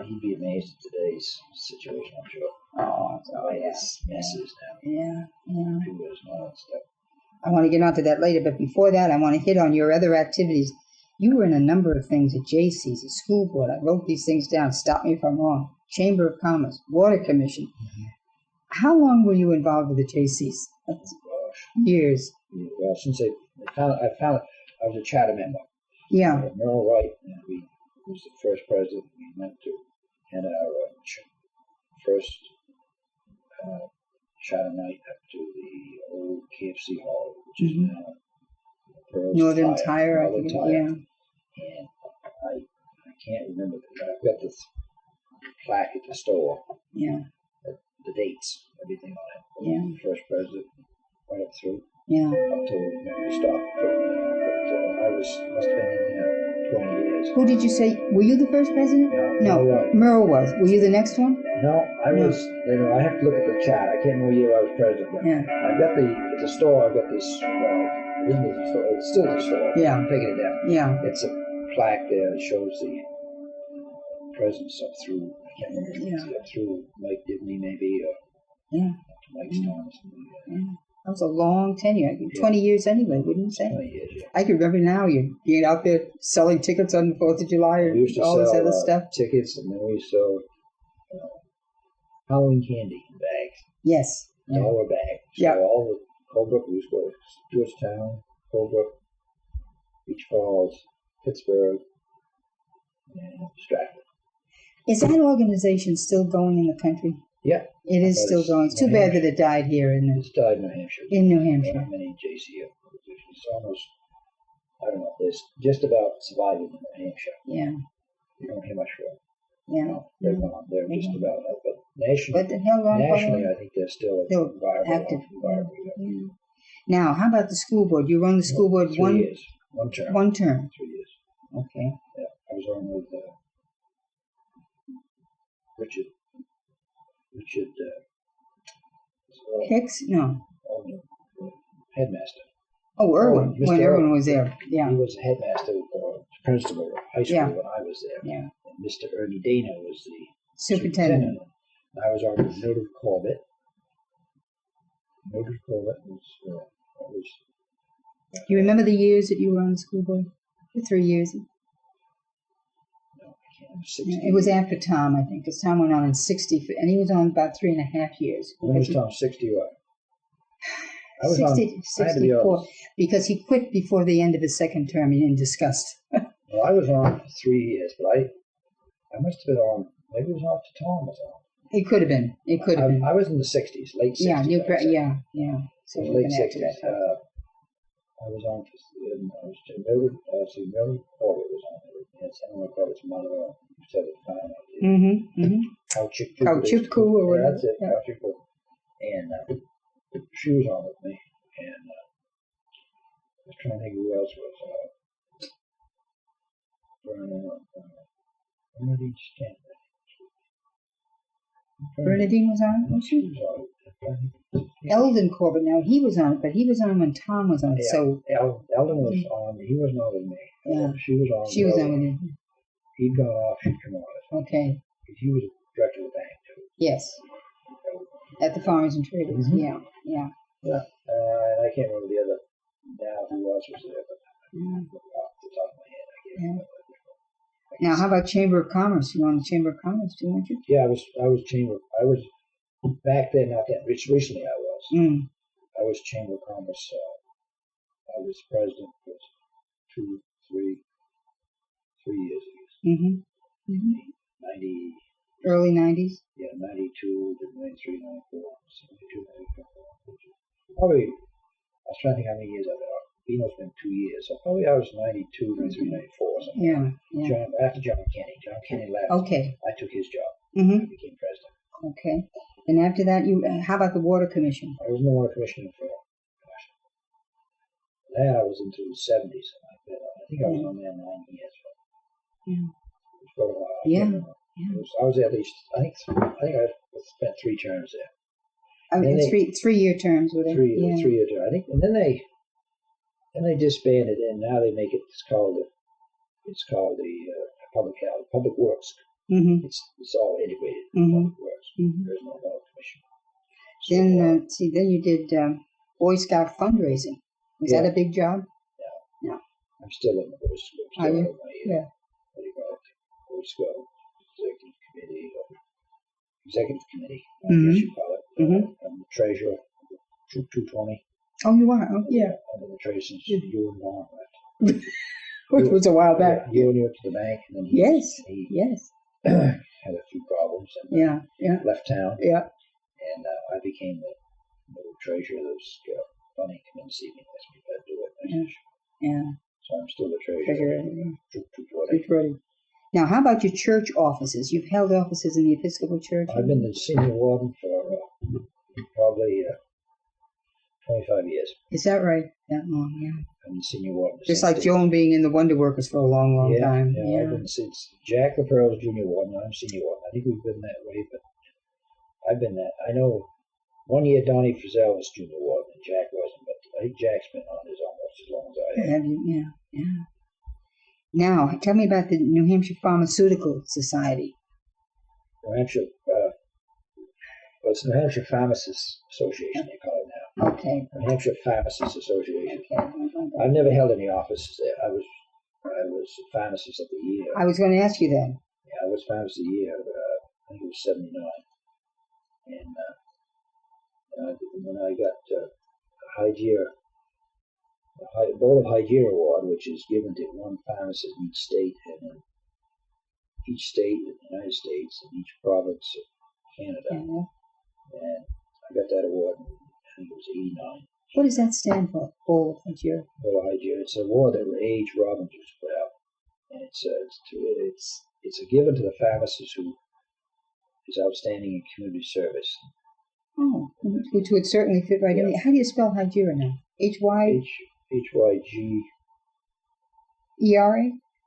he'd be amazed at today's situation, I'm sure. Oh, This messes now. Yeah, yeah. Computers and all that stuff. I want to get onto that later, but before that, I want to hit on your other activities. You were in a number of things at JC's, the school board. I wrote these things down. Stop me if I'm wrong. Chamber of Commerce, Water Commission. Mm-hmm. How long were you involved with the JC's? Years. Well, since I was a charter member. Yeah. Merle Wright, we was the first president. We went to had our first charter night up to the old KFC hall, which is now Northern Tire. Yeah. And I can't remember. I've got this plaque at the store. Yeah. The dates, everything on it. Yeah. The first president right up through. Yeah. Up till we stopped. But I must have been in there 20 years. Who did you say? Were you the first president? No. Merle was. Were you the next one? No, I was. I have to look at the chart. I can't remember what year I was president. But yeah. I've got at the store. I've got this. It's still the store. Yeah. I'm taking it down. Yeah. It's a plaque there that shows the presidents up through. I can't remember. Yeah. Up through Mike Dibney, maybe. Yeah. Mike Stone. Yeah. That was a long tenure. 20 years anyway, wouldn't you say? 20 years, yeah. I can remember now you being out there selling tickets on the 4th of July and all this other stuff. Tickets, and then we sold Halloween candy in bags. Yes. $1 bag. So all the Colebrook, we used to go to Georgetown, Colebrook, Beach Falls, Pittsburgh, and Stratford. Is that organization still going in the country? Yeah. It is still going. It's too bad that it died here. It's died in New Hampshire. In New Hampshire. There are many JC organizations. It's almost, I don't know, there's just about surviving in New Hampshire. Yeah. You don't hear much from them. Yeah. No, they're gone. They're just about that. But nationally, I think they're still active. Viable. Yeah. Now, how about the school board? You run the school board 3 years. One term. 1 term. 3 years. Okay. Yeah. I was on with Richard Hicks? No. Headmaster. Oh, Irwin. When Irwin was there. Yeah. He was headmaster or principal of high school when I was there. Yeah. And Mr. Ernie Dana was the superintendent. And I was on with Mildred Corbett. Mildred Corbett was Do you remember the years that you were on the school board? The 3 years? It was after Tom, I think, because Tom went on in 60, and he was on about 3.5 years. When was Tom 60 what? I was 60, 64, because he quit before the end of his second term in disgust. Well, I was on for 3 years, but I must have been on, maybe it was after Tom was on. It could have been. It could have been. I was in the 60s, late 60s. Yeah. So late 60s. I was on for, Mildred Corbett was on. And Senator Corbett's mother, who said at the time, Kauchukku or whatever. That's it, Kauchukku. And she was on with me. And I was trying to think who else was. Bernadine Stanton. Bernadine was on it, was she? She was on it. Eldon Corbett, now he was on it, but he was on when Tom was on it. So Eldon was on. He wasn't on with me. Yeah. She was on. She was on with you. He'd gone off. She'd come on. Okay. He was director of the bank too. Yes. At the Farmers and Traders. Mm-hmm. Yeah. I can't remember the other now who else was there, but off the top of my head, I can't remember. Now, how about Chamber of Commerce? You were on the Chamber of Commerce too, weren't you? Yeah, I was Chamber. I was back then, not that recently. I was. I was Chamber of Commerce. I was president for 3 years. Mm-hmm. 90. Early 90s. Yeah, 92, 93, 94, 72, 94. Probably. I was trying to think how many years I've been on. It's been 2 years, so probably I was 92, 93, 94, something. Yeah. After John Kenny. John Kenny left. Okay. I took his job. Mm-hmm. I became president. Okay. And after that, how about the Water Commission? I was in the Water Commission for, that I was into the 70s. I think I was on there 9 years. Yeah. It was quite a while. Yeah. I was there at least, I think I spent 3 terms there. I mean, 3-year terms, were they? 3 year term. I think, and then they disbanded, and now they make it. It's called the It's called the public works. Mm-hmm. It's all integrated. Mm-hmm. Public works. Mm-hmm. There's no law commission. So, Then you did Boy Scout fundraising. Was that a big job? No. I'm still in the Boy Scout. Are you? What do you call it? Boy Scout Executive Committee. Executive Committee, I guess you call it. I'm the treasurer of Troop 220. Oh, you are? Oh, yeah. I've been the treasurer since you and Don left. Which was a while back. You went to the bank, and then he had a few problems, and left town. Yeah. And I became the treasurer. It was funny, come in and see me, ask me if I'd do it. Yeah. So I'm still the treasurer. Troop 220. Now, how about your church offices? You've held offices in the Episcopal Church? I've been the senior warden for probably 25 years. Is that right? That long, yeah. I'm the senior warden. Just like Joan being in the Wonder Workers for a long, long time. Yeah, I've been since Jack LaPearl's junior warden, I'm senior warden. I think we've been that way, but I've been that. I know 1 year Donnie Frizzell was junior warden and Jack wasn't, but I think Jack's been on his almost as long as I have. Have you? Yeah. Now, tell me about the New Hampshire Pharmaceutical Society. New Hampshire, it's New Hampshire Pharmacists Association, they call it now. Okay. New Hampshire Pharmacists Association. Okay. I've never held any offices there. I was pharmacist of the year. I was going to ask you that. Yeah, I was pharmacist of the year. I think it was 79. And when I got the Bowl of Hygiene Award, which is given to one pharmacist in each state, and in each state in the United States, and each province of Canada. And I got that award in, I think it was 89. What does that stand for, Bowl of Hygiene? Bowl of Hygiene. It's an award that A.H. Robbins was put out. And it's a given to the pharmacist who is outstanding in community service. Oh, which would certainly fit right in. How do you spell Hygiera now? H-Y? H-Y-G-E-R-A?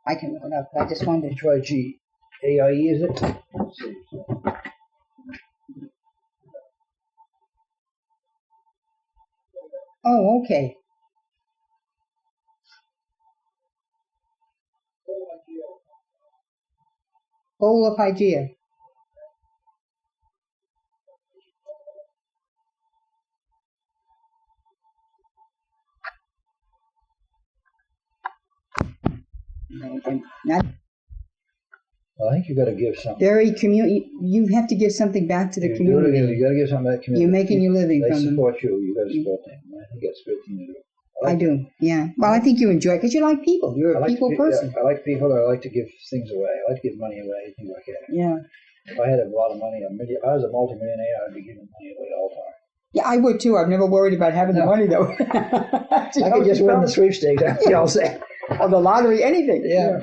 I can look it up, but I just wondered. H-Y-G-A-I-E, is it? Let's see. Oh, okay. Bowl of Hygiea. Not Well, I think you got to give something. You have to give something back to the community. You got to give something back to the community. You're making your living from them. They support you. You got to support them. I think that's a good thing to do. I do, yeah. Well, I think you enjoy it because you like people. You're a people person. I like people. I like to give things away. I like to give money away, things like that. Yeah. If I had a lot of money, if I was a multimillionaire, I'd be giving money away all the time. Yeah, I would too. I've never worried about having the money though. I could just win the sweepstakes. You know, say, or the lottery, anything. Yeah.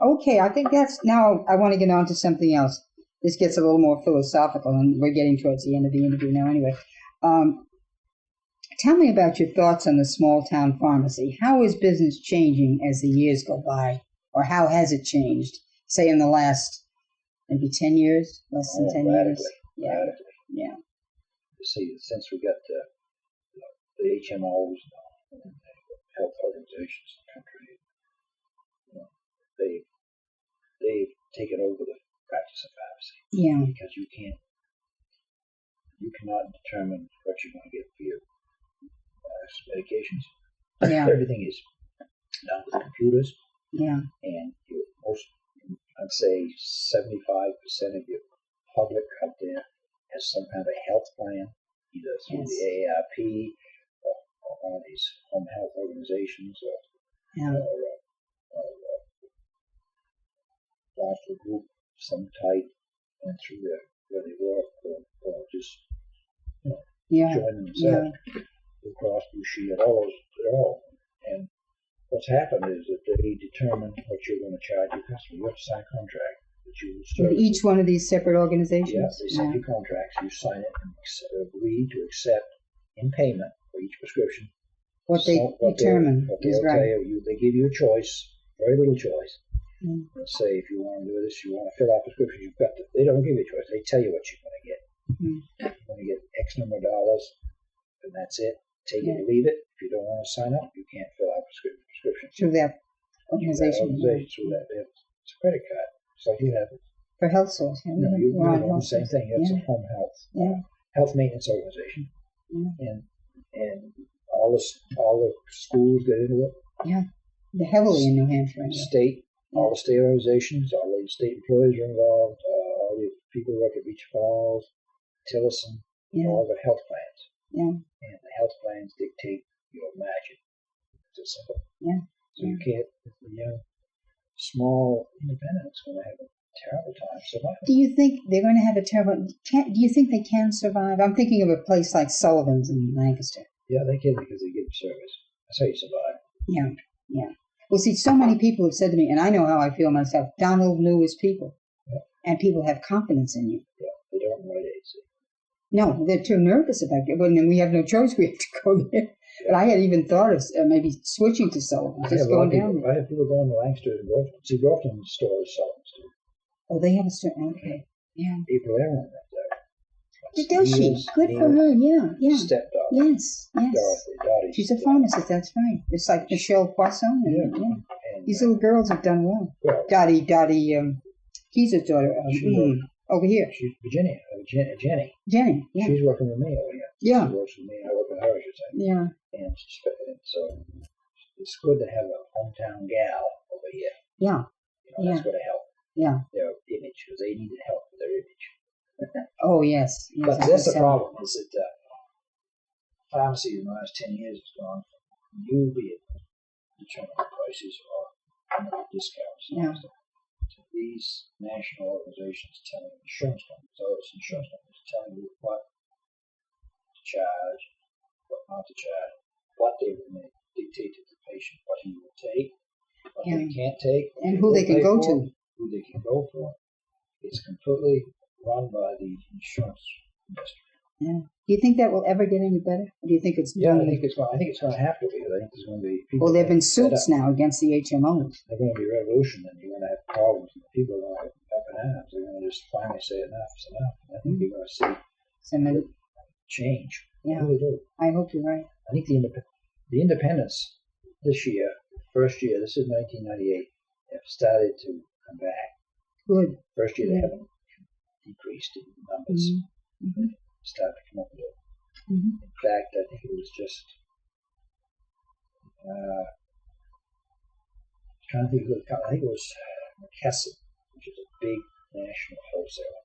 Okay, I think now I want to get on to something else. This gets a little more philosophical, and we're getting towards the end of the interview now anyway. Tell me about your thoughts on the small-town pharmacy. How is business changing as the years go by? Or how has it changed, say, in the last maybe 10 years? Less than 10 years? Radically. Yeah. You see, since we got the HMOs and the health organizations in the country, they've taken over the practice of pharmacy. Yeah. Because you cannot determine what you're going to get for your medications. Yeah. Everything is done with computers. Yeah. And I'd say 75% of your public out there has some kind of a health plan, either through the AARP or one of these home health organizations or a group of some type, and through where they work or just join themselves. Blue Cross, Blue Shield, all those, they're all. And what's happened is that they determine what you're going to charge your customer. You have to sign a contract that you will start. With each one of these separate organizations? Yeah, they send you contracts. You sign it and agree to accept in payment for each prescription. What they determine is right. They give you a choice, very little choice. Let's say if you want to do this, you want to fill out prescriptions, you've got to. They don't give you a choice. They tell you what you're going to get. You're going to get X number of dollars, and that's it. Take it or leave it. If you don't want to sign up, you can't fill out prescriptions. prescription. Through that organization. Through that. It's a credit card. It's like you have it. For health source. Yeah. You run the same thing. It's a home health. Health maintenance organization. Yeah. And all the schools get into it. Yeah. They're heavily in New Hampshire. State, all the state organizations, all the state employees are involved, all the people who work at Beach Falls, Tillison, all the health plans. Yeah. And the health plans dictate your margin. It's simple. Yeah. So you can't, the young, small independent's going to have a terrible time surviving. Do you think they're going to have a terrible, do you think they can survive? I'm thinking of a place like Sullivan's in Lancaster. Yeah, they can because they give service. That's how you survive. Yeah, yeah. Well, see, so many people have said to me, and I know how I feel myself, Donald knew his people. Yeah. And people have confidence in you. Yeah, they don't write AIDS. No, they're too nervous about it. Well, then we have no choice. We have to go there. But I had even thought of maybe switching to Sullivan, just going down there. I have people going to Lancaster and Grafton. See, Grafton stores Sullivan's too. Oh, they have a store. Okay, yeah. April Aaron went there. Does she? Good for her, yeah. Stepdaughter. Yes. Dorothy. She's a pharmacist, that's right. It's like Michelle Poisson. And these little girls have done well. Dottie, Keezer's daughter, over here. She's Virginia, Jenny. Jenny, yeah. She's working with me over here. Yeah. She works with me, I work with her, I should say. Yeah. And so it's good to have a hometown gal over here. Yeah. That's going to help. Yeah. Their image, because they needed help with their image. Oh, yes. But that's the problem, is that pharmacy in the last 10 years has gone from you being determining prices or discounts to these national organizations telling insurance companies, telling you what to charge, what not to charge, what they will dictate to the patient, what he will take, what they can't take, and who they can go to. Who they can go for. It's completely run by the insurance industry. Yeah. Do you think that will ever get any better? Or do you think it's? Yeah, I think it's going to have to be. I think there's going to be people. Well, there've been suits now against the HMOs. There's going to be a revolution, and you're going to have problems. And people are going to have up and arms. They're going to just finally say enough is enough. And I think you're going to see change. Yeah, I really do. I hope you're right. I think the independents this year, first year, this is 1998, have started to come back. Good. First year they haven't decreased in numbers. Mm-hmm. Started to come up with it. Mm-hmm. In fact, I think it was just trying to think of I think it was McKesson, which is a big national wholesaler,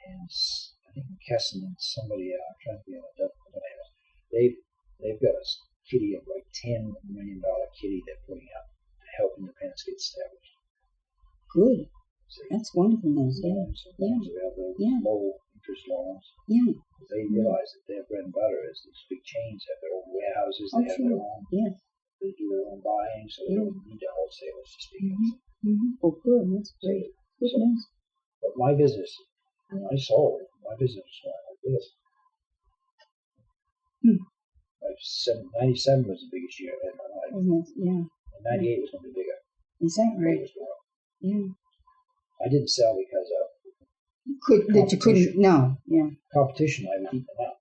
and I think McKesson and somebody else. I'm trying to think of the name. They've got a kitty of like $10 million kitty they're putting out to help independents get established. Good. That's wonderful news. Yeah. Low interest loans. Yeah. They realize that their bread and butter is these big chains have their own warehouses. They have their own. Yes. They do their own buying, so they don't need the wholesalers to speak of. Well, good. That's great. Good news. But my business, my soul, my business was like this. 97 was the biggest year in my life. Yeah. And 98 was going to be bigger. Is that right? Yeah. I didn't sell because of you couldn't. No. Yeah. Competition. I would eat them up.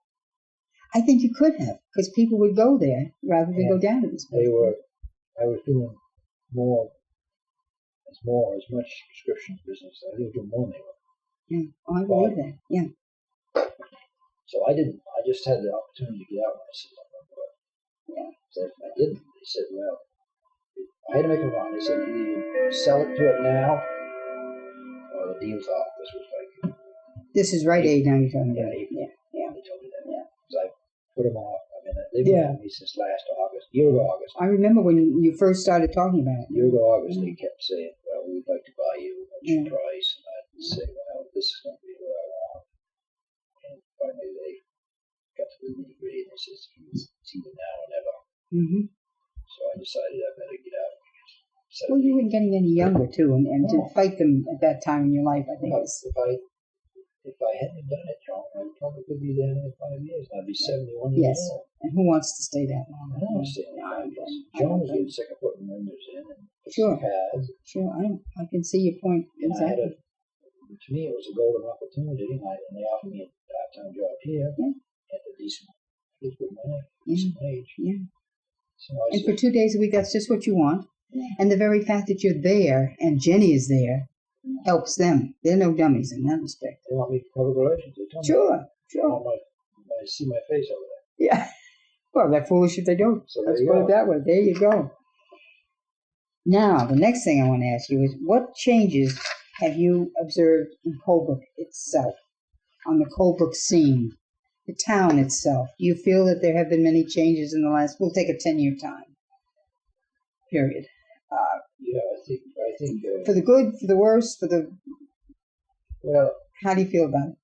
I think you could have, because people would go there rather than go down to this place. I was doing as much prescription business. I was doing more than they were. Yeah. Oh, I believe that. Yeah. So I didn't. I just had the opportunity to get out, and I said, I'm going to do it. Yeah. So if I didn't, they said, well, I had to make a run. They said, either you sell it to it now, or the deal's off. This was like. This is right aid now you're talking about. Yeah. They told me that. Yeah. Because I put them off. I mean, they've been with me since last August. Year ago August. I remember when you first started talking about it. Year ago August, they kept saying, well, we'd like to buy you. What's your price? And I'd say, well, this is going to be what I want. And finally, they got to the nitty-gritty, and they said, it's either now or never. Mm-hmm. So I decided I better get out. Well, you weren't getting any younger, too, and to fight them at that time in your life, I think. If I hadn't done it, John, I probably could be there in 5 years. I'd be 71 years old. And who wants to stay that long? I don't want to stay that long. John was getting sick of putting windows in and Sure. pads. Sure, I can see your point. And to me, it was a golden opportunity, and they offered me a part-time job here at a decent money, decent wage. Yeah. So I And for said, 2 days a week, that's just what you want. And the very fact that you're there and Jenny is there helps them. They're no dummies in that respect. they want me to public relations. They told me. Sure, They sure. want my see my face over there. Yeah. Well, they're foolish if they don't. So Let's there you put go. it that way. There you go. Now, the next thing I want to ask you is, what changes have you observed in Colebrook itself, on the Colebrook scene, the town itself? Do you feel that there have been many changes in the last, we'll take a 10-year time period? Yeah, I think. For the good, for the worse, for the, Well, how do you feel about it?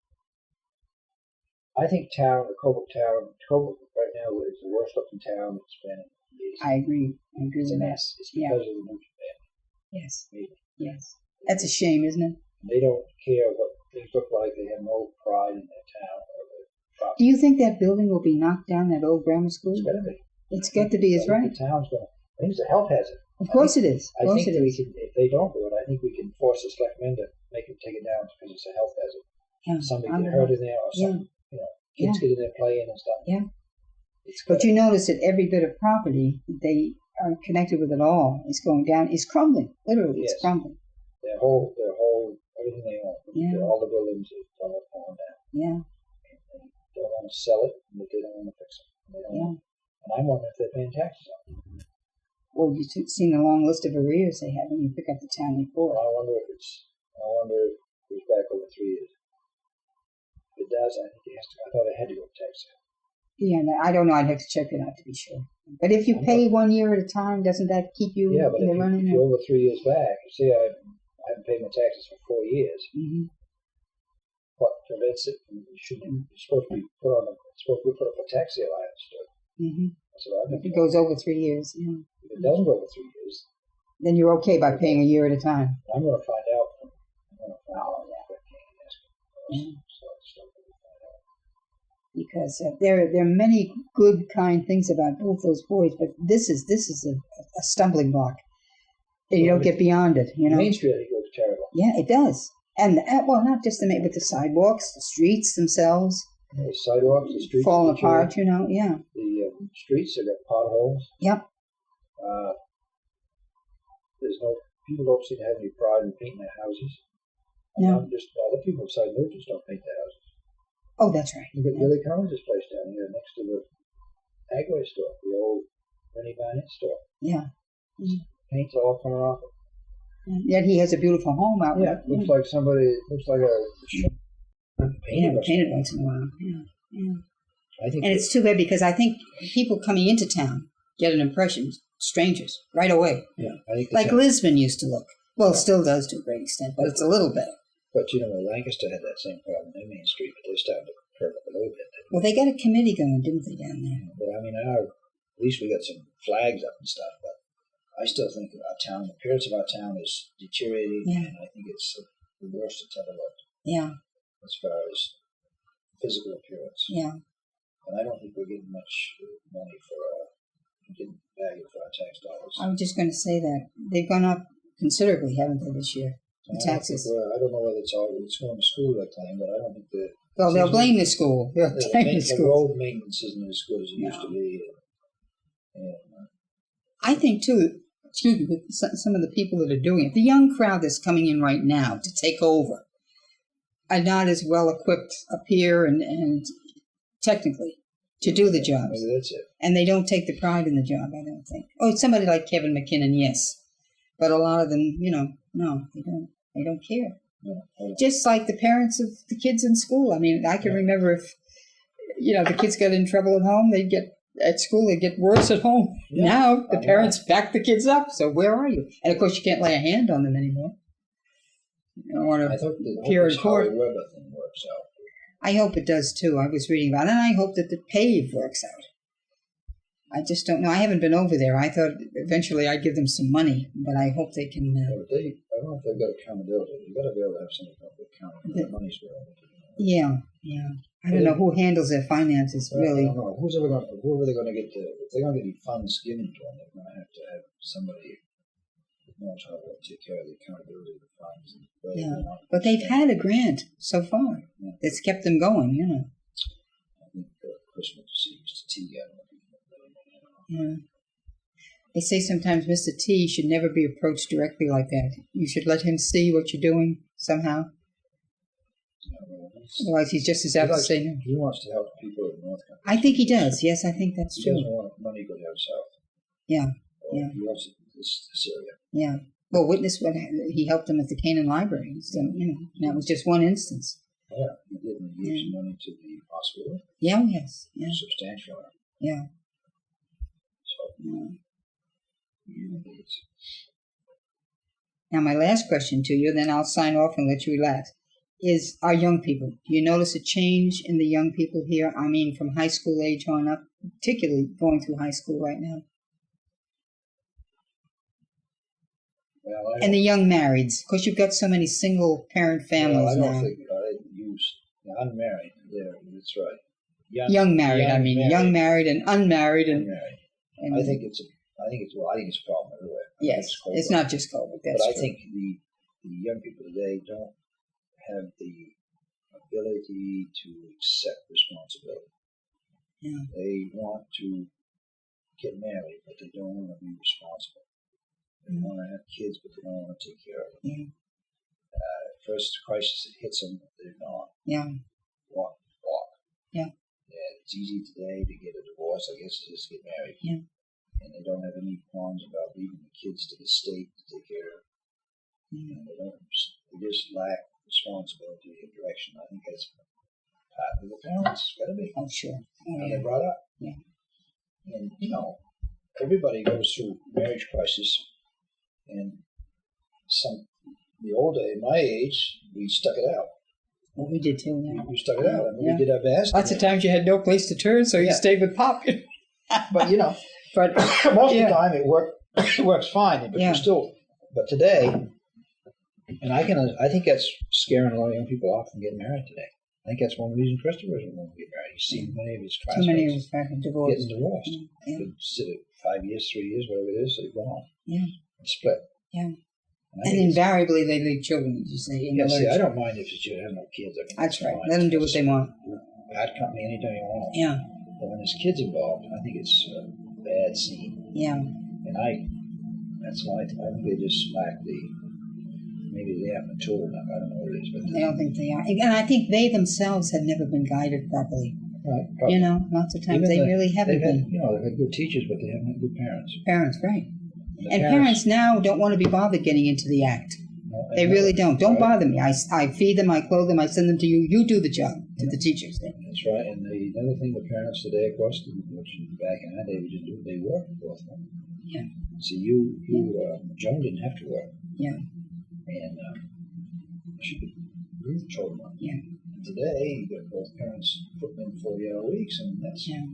I think Colebrook right now is the worst looking town it's been in years. I agree. I agree It's a with that. mess. It's Yeah. because of the Nugent Yes. family. Yes. That's a shame, isn't it? They don't care what things look like. They have no pride in their town or their property. Do you think that building will be knocked down, that old grammar school? It's got to be. It's got to be, is I think right. The town's going to. I think it's a health hazard. Of course it is. I Of course think it we is. can, if they don't do it, I think we can force the selectmen to make them take it down because it's a health hazard. Yeah. Somebody I'm get not- hurt in there or something. You know, kids get in there playing and stuff. Yeah. It's But you notice that every bit of property they are connected with at all is going down, is crumbling. Literally, it's Yes. crumbling. their whole, everything they own. Yeah. All the buildings are all falling down. Yeah. They don't want to sell it, but they don't want to fix it. They don't Yeah. want, and I'm wondering if they're paying taxes on it. Well, you've seen the long list of arrears they have when you pick up the town report. I wonder if it goes back over 3 years. If it does, I think it has to. I thought it had to go to tax sale. Yeah, no, I don't know. I'd have to check it out to be sure. But if you pay 1 year at a time, doesn't that keep you Yeah, but in if the running? you're over 3 years back, say I haven't paid my taxes for 4 years, what prevents it from shouldn't it's supposed to be put on it's supposed to be put up a tax sale, I understood. That's what I've If been it goes over 3 years, yeah. If it doesn't go over 3 years, Then you're okay by paying a year at a time. I'm gonna find out if I can ask Yeah. so it's still gonna find out. Because there are many good, kind things about both those boys, but this is a stumbling block. You don't get beyond it, you know. Main Street I think goes terrible. Yeah, it does. And well, not just but the sidewalks, the streets themselves The sidewalks, the streets falling deteriorate. apart. You know, yeah, The streets have got potholes. yep, There's no people don't seem to have any pride in painting their houses. No. Not just other people beside Nugent don't paint their houses. oh, that's right. Look at Billy Collins' place down here next to the Agway store, the old Rennie Barnett store. Yeah, Paint's all coming off it. yet he has a beautiful home out there. Looks like Painted once in a while. Yeah. I think And it's too bad because I think people coming into town get an impression, strangers, right away. I think Like Lisbon used to look. Well, still does to a great extent, but it's a little better. But you know, Lancaster had that same problem in Main Street, but they're starting to curb it a little bit. Well, they got a committee going, didn't they, down there? But I mean, at least we got some flags up and stuff. But I still think our town, the appearance of our town is deteriorating, and I think it's the worst it's ever looked. Yeah. As far as physical appearance. Yeah. And I don't think we're getting much money getting value for our tax dollars. I was just going to say that. They've gone up considerably, haven't they, this year? The taxes. I don't know whether it's going to school, they claim, but I don't think the... Well, they'll blame the school. They'll blame the The school. road maintenance isn't as good as it used to be. I think, too, excuse me, with some of the people that are doing it, the young crowd that's coming in right now to take over are not as well equipped up here and technically to do the jobs. Maybe that's it. And they don't take the pride in the job, I don't think. Oh, somebody like Kevin McKinnon, yes. But a lot of them, no, they don't. They don't care. Just like the parents of the kids in school. I mean, I can remember if, the kids got in trouble at home, at school, they'd get worse at home. Yeah. Now the parents back the kids up. So where are you? And of course, you can't lay a hand on them anymore. You don't want I to hope appear in the court. Howie Weber thing works out. I hope it does too. I was reading about it, and I hope that the PAVE works out. I just don't know. I haven't been over there. I thought eventually I'd give them some money, but I hope they can. I don't know if they've got accountability. You've got to be able to have somebody come to account for the money's well. Yeah. I don't know who handles their finances, really. I don't know. Who are they going to get to? If they're going to get funds given to them, they're going to have somebody who knows how to take care of the accountability of the funds. But they've had a grant so far that's kept them going, I think Christmas seems to tea. I don't know. Yeah. They say sometimes Mr. T should never be approached directly like that. You should let him see what you're doing somehow. Otherwise, he's just as apt to say no. He wants to help people in North Country. I think he does. Yes, I think that's true. He doesn't want money to go down south. Yeah. He wants this area. Yeah. Well, witness what he helped them at the Canaan Library. So, that was just one instance. Yeah, he did. He gave some money to the hospital. Yeah, yes. Yeah. Substantial. Yeah. So, Now, my last question to you, then I'll sign off and let you relax, is our young people. Do you notice a change in the young people here? I mean, from high school age on up, particularly going through high school right now. Well, and the young marrieds. Of course, you've got so many single-parent families now. I don't think I use unmarried there. That's right. Young married. Young married and unmarried and. I think it's a problem everywhere. Yes, it's not just COVID. That's but I true. think the young people today don't have the ability to accept responsibility. Yeah. They want to get married, but they don't want to be responsible. They want to have kids, but they don't want to take care of them. Yeah. First crisis that hits them, they're gone. Yeah. Walk. Yeah. It's easy today to get a divorce, I guess, just get married. Yeah. And they don't have any qualms about leaving the kids to the state to take care of. Mm-hmm. They just lack responsibility and direction. I think that's part of the parents. It's got to be. Oh, sure. How they're brought up. Yeah. And, everybody goes through marriage crisis. And the older, in my age, we stuck it out. Well, we did too, yeah. We stuck it out. I mean, we did our best. Lots of times you had no place to turn, so you stayed with Pop. But, but most of the time it works fine. But but today, and I think that's scaring a lot of young people off from getting married today. I think that's one reason Christopher doesn't want to get married. He's seen many of his classmates getting divorced. Yeah. They sit at 5 years, 3 years, whatever it is, they've gone. Yeah. And split. Yeah. And invariably they leave children, you say. I don't mind if you have no kids. I mean, that's right. Let them do what they want. Bad company anytime you want. Yeah. But when there's kids involved, I think it's a bad scene. Yeah. And that's why I think they just lack maybe they haven't matured enough. I don't know what it is. But I don't think they are. And I think they themselves have never been guided properly. Right. Lots of times they really haven't been. They've had good teachers, but they haven't had good parents. Parents, right. And parents now don't want to be bothered getting into the act. No, they really don't. Don't bother me. I feed them, I clothe them, I send them to you. You do the job to the teachers. That's right. And another thing, the parents today, of course, which back in our day, they work both of them. Yeah. See, Joan didn't have to work. Yeah. And Ruth told them. Yeah. Today, you got both parents putting in 40-hour weeks, and that's. Yeah.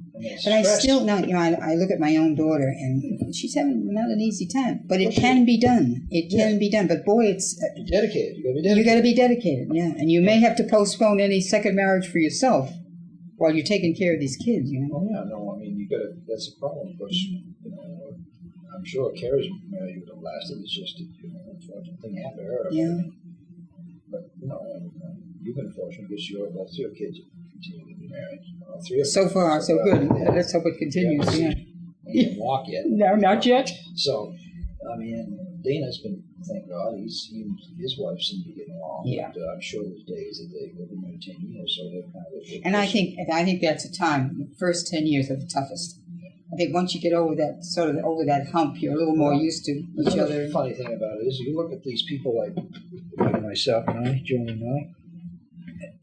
But I still not. I look at my own daughter, and she's having not an easy time. But it can be done. It can be done. But boy, it's dedicated. You got to be dedicated. Yeah, and you may have to postpone any second marriage for yourself while you're taking care of these kids. Oh yeah, no. I mean, that's a problem because I'm sure Carrie's marriage would have lasted. It's just unfortunate thing happened to her. Yeah. But you've been fortunate because both your kids continue to be married. 3 of them. So far, so good. Let's hope it continues. Yeah. He didn't walk yet. No, not yet. So, I mean, Dana's been, thank God, his wife seemed to be getting along. Yeah. But I'm sure there's days that they've been married 10 years, so they're kind of. And I think that's a time. The first 10 years are the toughest. I think once you get over that hump, you're a little more used to each other. The funny thing about it is, you look at these people like myself and I, Joan and I,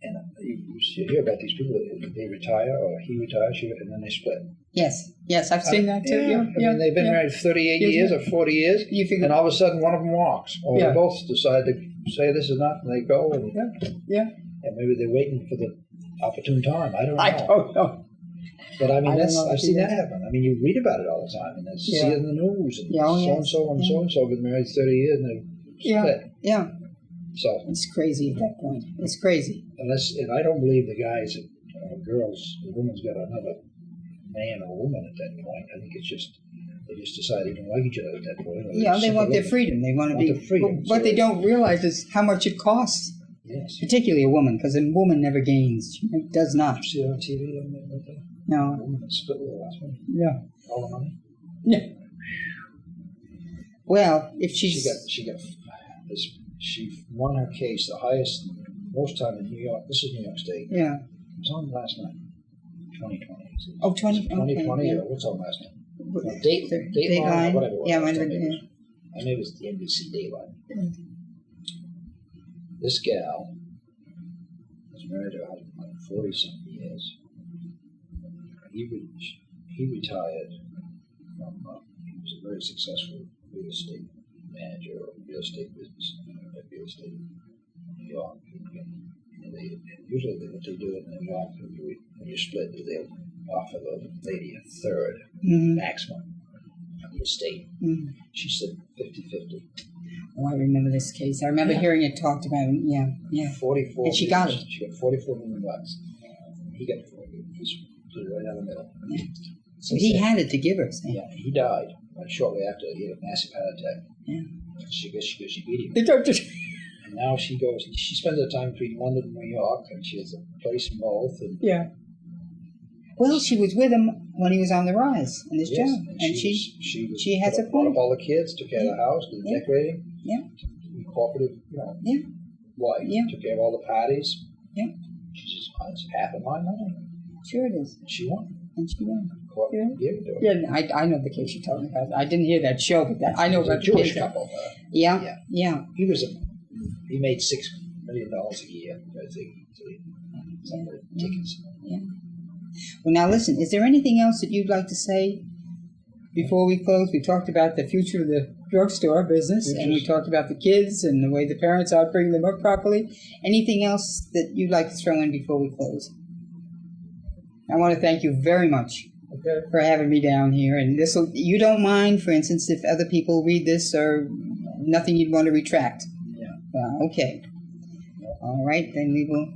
and you hear about these people that they retire or he retires, and then they split. Yes, I've seen that too. Yeah. I mean, they've been married 38 years or 40 years, and all of a sudden one of them walks, or they both decide to say this is enough, and they go, and and maybe they're waiting for the opportune time. I don't know. I don't know. But I mean, I've seen that happen. I mean, you read about it all the time, and see it in the news. And so and so been married 30 years, and they split. Yeah. So it's crazy at that point. It's crazy. And I don't believe the guys, the woman's got another man or woman at that point. I think it's just they just decide they don't like each other at that point. Yeah, they want their freedom. They want to be free. What they don't realize is how much it costs. Yes. Particularly a woman, because a woman never gains. She does not. You see it on TV? No. A woman that split with the last one. Yeah. All the money. Yeah. Well, if she's... She won her case the highest, most time in New York. This is New York State. Yeah. It was on last night. 2020. Oh, 2020. 2020, Yeah. or what's on last night? Dateline. Or whatever it was. Yeah, I yeah. knew it was the NBC Dateline. Mm. This gal was married to a husband for 40-something years. He retired from, he was a very successful real estate manager or real estate business, real estate in New York. Usually what they do in New York, when you split, they'll offer the lady a third maximum of the estate. Mm-hmm. She said 50-50. Oh, I remember this case. I remember hearing it talked about. Yeah. 44. And she got it. She got $44 million. He got 40. He's split right down the middle. Yeah. So he had it to give her. So. Yeah, he died shortly after. He had a massive heart attack. Yeah. She beat him. The doctor. And now she spends her time between London and New York, and she has a place in both. And yeah. Well, she was with him when he was on the rise in his job. And she has a point. Brought up all the kids, took care of the house, did the decorating. Yeah. Cooperative, wife. Yeah. Took care of all the parties. Yeah. She's just half of my money. Sure it is. And she won. Yeah, I know the case you're talking about. I didn't hear that show, but I know about the Jewish couple. Yeah. He made $6 million a year. I think. Tickets. Yeah. Well, now listen. Is there anything else that you'd like to say before we close? We talked about the future of the drugstore business, and we talked about the kids and the way the parents are bringing them up properly. Anything else that you'd like to throw in before we close? I want to thank you very much for having me down here. And you don't mind, for instance, if other people read this or nothing you'd want to retract? Yeah. Okay. All right, then we will